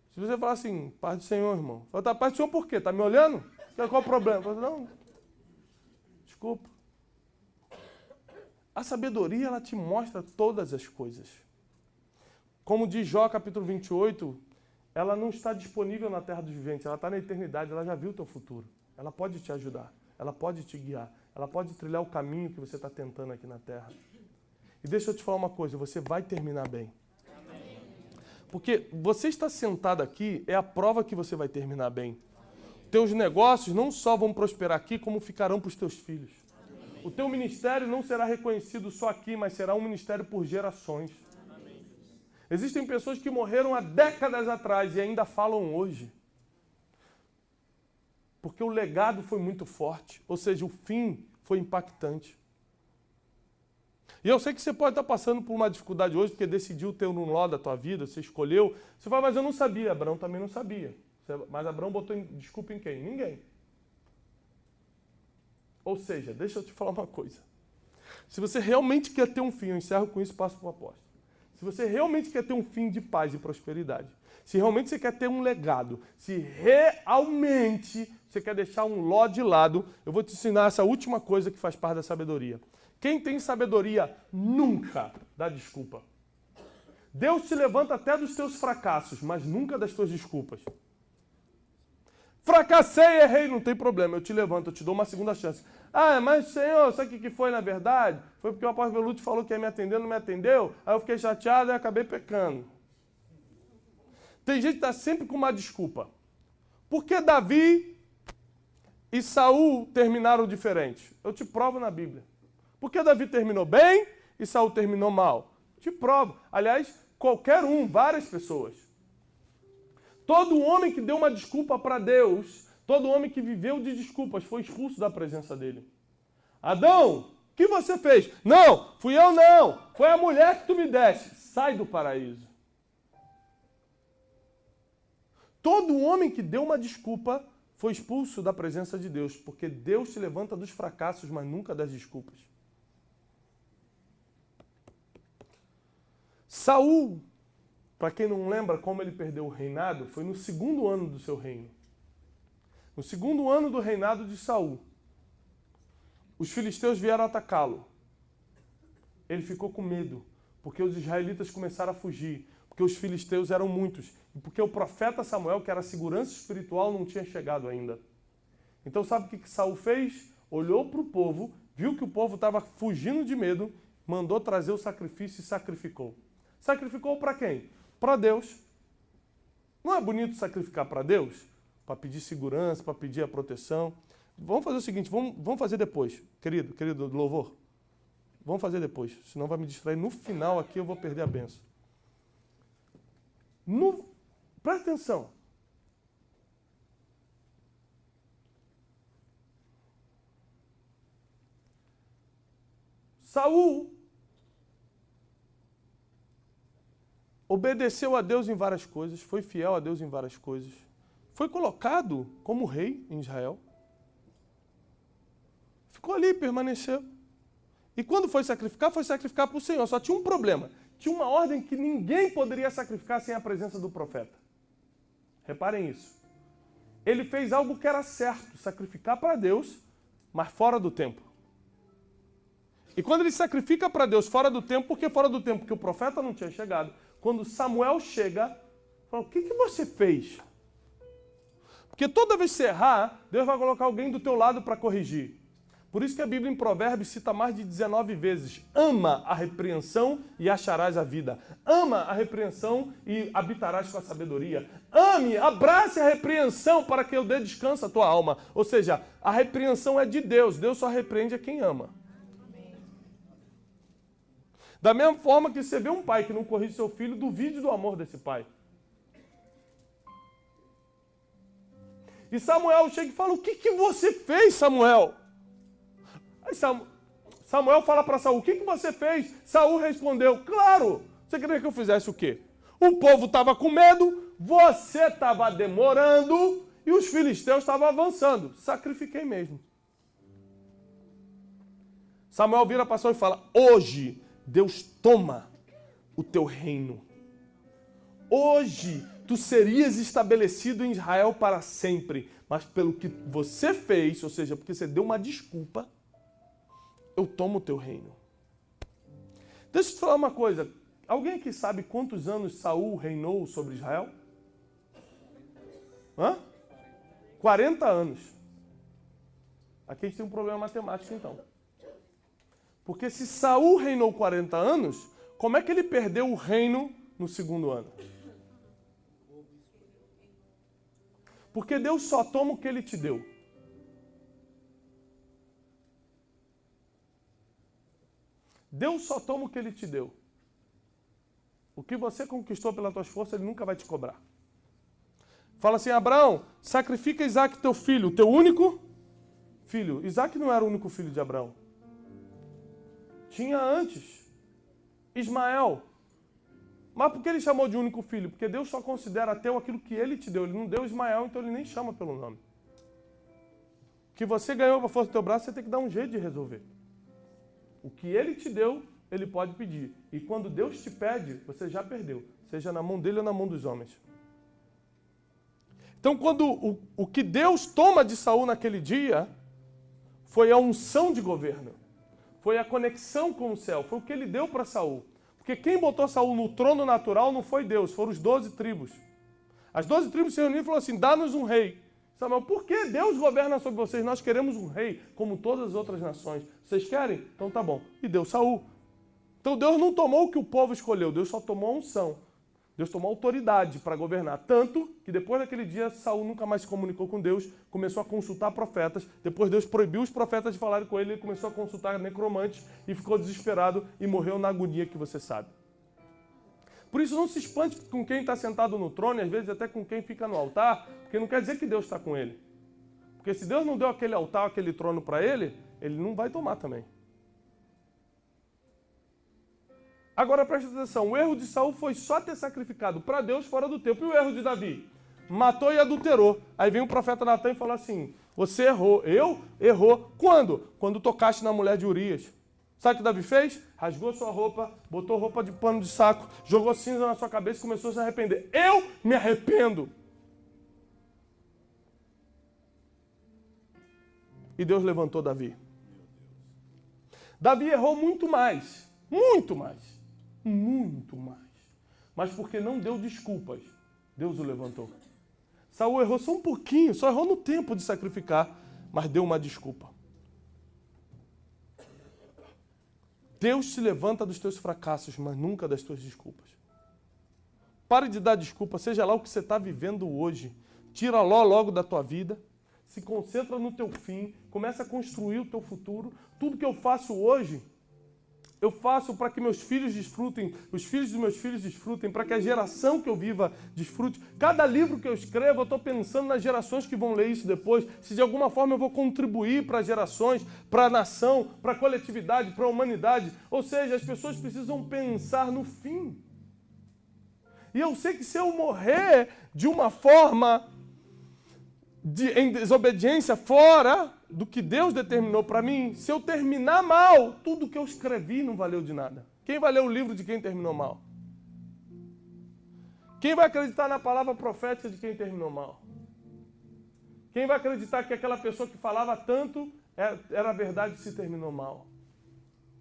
Se você falar assim, paz do Senhor, irmão. Fala, tá, paz do Senhor por quê? Está me olhando? Qual o problema? Fala, não, desculpa. A sabedoria, ela te mostra todas as coisas. Como diz Jó, capítulo 28, ela não está disponível na terra dos viventes, ela está na eternidade, ela já viu o teu futuro. Ela pode te ajudar, ela pode te guiar, ela pode trilhar o caminho que você está tentando aqui na terra. E deixa eu te falar uma coisa, você vai terminar bem. Porque você está sentado aqui é a prova que você vai terminar bem. Teus negócios não só vão prosperar aqui, como ficarão para os teus filhos. O teu ministério não será reconhecido só aqui, mas será um ministério por gerações. Existem pessoas que morreram há décadas atrás e ainda falam hoje. Porque o legado foi muito forte, ou seja, o fim foi impactante. E eu sei que você pode estar passando por uma dificuldade hoje, porque decidiu ter um nó da tua vida, você escolheu. Você fala, mas eu não sabia, Abraão também não sabia. Mas Abraão botou desculpa em quem? Ninguém. Ou seja, deixa eu te falar uma coisa. Se você realmente quer ter um fim, eu encerro com isso e passo para o apóstolo. Se você realmente quer ter um fim de paz e prosperidade, se realmente você quer ter um legado, se realmente você quer deixar um ló de lado, eu vou te ensinar essa última coisa que faz parte da sabedoria. Quem tem sabedoria nunca dá desculpa. Deus te levanta até dos teus fracassos, mas nunca das tuas desculpas. Fracassei, errei, não tem problema, eu te levanto, eu te dou uma segunda chance. Ah, mas Senhor, sabe o que foi na verdade? Foi porque o apóstolo Belucci falou que ia me atender, não me atendeu, aí eu fiquei chateado e acabei pecando. Tem gente que está sempre com uma desculpa. Por que Davi e Saul terminaram diferente? Eu te provo na Bíblia. Por que Davi terminou bem e Saul terminou mal? Te provo. Aliás, qualquer um, várias pessoas. Todo homem que deu uma desculpa para Deus, todo homem que viveu de desculpas, foi expulso da presença dele. Adão, o que você fez? Não, fui eu não. Foi a mulher que tu me deste. Sai do paraíso. Todo homem que deu uma desculpa foi expulso da presença de Deus, porque Deus te levanta dos fracassos, mas nunca das desculpas. Saul, para quem não lembra como ele perdeu o reinado, foi no 2º ano do seu reino. No 2º ano do reinado de Saul, os filisteus vieram atacá-lo. Ele ficou com medo, porque os israelitas começaram a fugir, porque os filisteus eram muitos, e porque o profeta Samuel, que era a segurança espiritual, não tinha chegado ainda. Então sabe o que Saul fez? Olhou para o povo, viu que o povo estava fugindo de medo, mandou trazer o sacrifício e sacrificou. Sacrificou para quem? Para Deus. Não é bonito sacrificar para Deus? Para pedir segurança, para pedir a proteção. Vamos fazer o seguinte, vamos fazer depois, querido do louvor. Vamos fazer depois, senão vai me distrair. No final aqui eu vou perder a bênção. Presta atenção. Saul obedeceu a Deus em várias coisas, foi fiel a Deus em várias coisas, foi colocado como rei em Israel, ficou ali, permaneceu. E quando foi sacrificar para o Senhor. Só tinha um problema. Tinha uma ordem que ninguém poderia sacrificar sem a presença do profeta. Reparem isso. Ele fez algo que era certo, sacrificar para Deus, mas fora do tempo. E quando ele sacrifica para Deus fora do tempo, por que fora do tempo? Porque o profeta não tinha chegado. Quando Samuel chega, fala, o que você fez? Porque toda vez que você errar, Deus vai colocar alguém do teu lado para corrigir. Por isso que a Bíblia em Provérbios cita mais de 19 vezes: ama a repreensão e acharás a vida. Ama a repreensão e habitarás com a sabedoria. Ame, abrace a repreensão para que eu dê descanso à tua alma. Ou seja, a repreensão é de Deus. Deus só repreende a quem ama. Da mesma forma que você vê um pai que não corrige seu filho, duvide do amor desse pai. E Samuel chega e fala, o que você fez, Samuel? Aí Samuel fala para Saul, o que você fez? Saul respondeu, claro, você queria que eu fizesse o quê? O povo estava com medo, você estava demorando e os filisteus estavam avançando. Sacrifiquei mesmo. Samuel vira para Saul e fala, hoje Deus toma o teu reino. Hoje tu serias estabelecido em Israel para sempre, mas pelo que você fez, ou seja, porque você deu uma desculpa, eu tomo o teu reino. Deixa eu te falar uma coisa. Alguém aqui sabe quantos anos Saul reinou sobre Israel? 40 anos. Aqui a gente tem um problema matemático então. Porque se Saul reinou 40 anos, como é que ele perdeu o reino no segundo ano? Porque Deus só toma o que ele te deu. Deus só toma o que ele te deu. O que você conquistou pelas tuas forças, ele nunca vai te cobrar. Fala assim, Abraão, sacrifica Isaac, teu filho, teu único filho. Isaac não era o único filho de Abraão. Tinha antes Ismael. Mas por que ele chamou de único filho? Porque Deus só considera teu aquilo que ele te deu. Ele não deu Ismael, então ele nem chama pelo nome. O que você ganhou para a força do teu braço, você tem que dar um jeito de resolver. O que ele te deu, ele pode pedir. E quando Deus te pede, você já perdeu. Seja na mão dele ou na mão dos homens. Então, quando o que Deus toma de Saul naquele dia, foi a unção de governo. Foi a conexão com o céu. Foi o que ele deu para Saul. Porque quem botou Saul no trono natural não foi Deus, foram os 12 tribos. As 12 tribos se reuniram e falaram assim, dá-nos um rei. Samuel, por que Deus governa sobre vocês? Nós queremos um rei, como todas as outras nações. Vocês querem? Então tá bom. E deu Saul. Então Deus não tomou o que o povo escolheu, Deus só tomou a unção. Deus tomou autoridade para governar. Tanto que depois daquele dia, Saul nunca mais se comunicou com Deus, começou a consultar profetas. Depois Deus proibiu os profetas de falarem com ele, ele começou a consultar necromantes e ficou desesperado e morreu na agonia que você sabe. Por isso não se espante com quem está sentado no trono e às vezes até com quem fica no altar, porque não quer dizer que Deus está com ele. Porque se Deus não deu aquele altar, aquele trono para ele, ele não vai tomar também. Agora presta atenção, o erro de Saul foi só ter sacrificado para Deus fora do tempo. E o erro de Davi? Matou e adulterou. Aí vem o profeta Natan e fala assim, você errou. Eu? Errou. Quando? Quando tocaste na mulher de Urias. Sabe o que Davi fez? Rasgou sua roupa, botou roupa de pano de saco, jogou cinza na sua cabeça e começou a se arrepender. Eu me arrependo. E Deus levantou Davi. Davi errou muito mais. Muito mais. Muito mais. Mas porque não deu desculpas, Deus o levantou. Saul errou só um pouquinho, só errou no tempo de sacrificar, mas deu uma desculpa. Deus se levanta dos teus fracassos, mas nunca das tuas desculpas. Pare de dar desculpa, seja lá o que você está vivendo hoje. Tira logo da tua vida, se concentra no teu fim, começa a construir o teu futuro. Tudo que eu faço hoje, eu faço para que meus filhos desfrutem, os filhos dos meus filhos desfrutem, para que a geração que eu viva desfrute. Cada livro que eu escrevo, eu estou pensando nas gerações que vão ler isso depois, se de alguma forma eu vou contribuir para as gerações, para a nação, para a coletividade, para a humanidade. Ou seja, as pessoas precisam pensar no fim. E eu sei que se eu morrer de uma forma em desobediência fora do que Deus determinou para mim, se eu terminar mal, tudo que eu escrevi não valeu de nada. Quem vai ler o livro de quem terminou mal? Quem vai acreditar na palavra profética de quem terminou mal? Quem vai acreditar que aquela pessoa que falava tanto era verdade se terminou mal?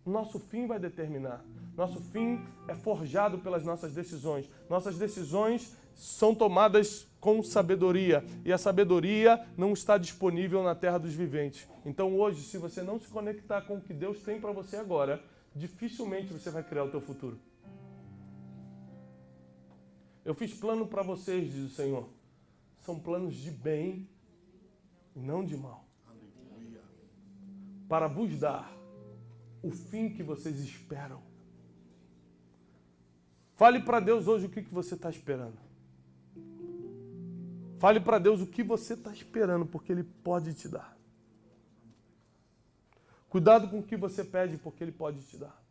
Nosso fim vai determinar. Nosso fim é forjado pelas nossas decisões. Nossas decisões são tomadas com sabedoria. E a sabedoria não está disponível na terra dos viventes. Então hoje, se você não se conectar com o que Deus tem para você agora, dificilmente você vai criar o teu futuro. Eu fiz plano para vocês, diz o Senhor. São planos de bem e não de mal. Para vos dar o fim que vocês esperam. Fale para Deus hoje o que você está esperando. Fale para Deus o que você está esperando, porque Ele pode te dar. Cuidado com o que você pede, porque Ele pode te dar.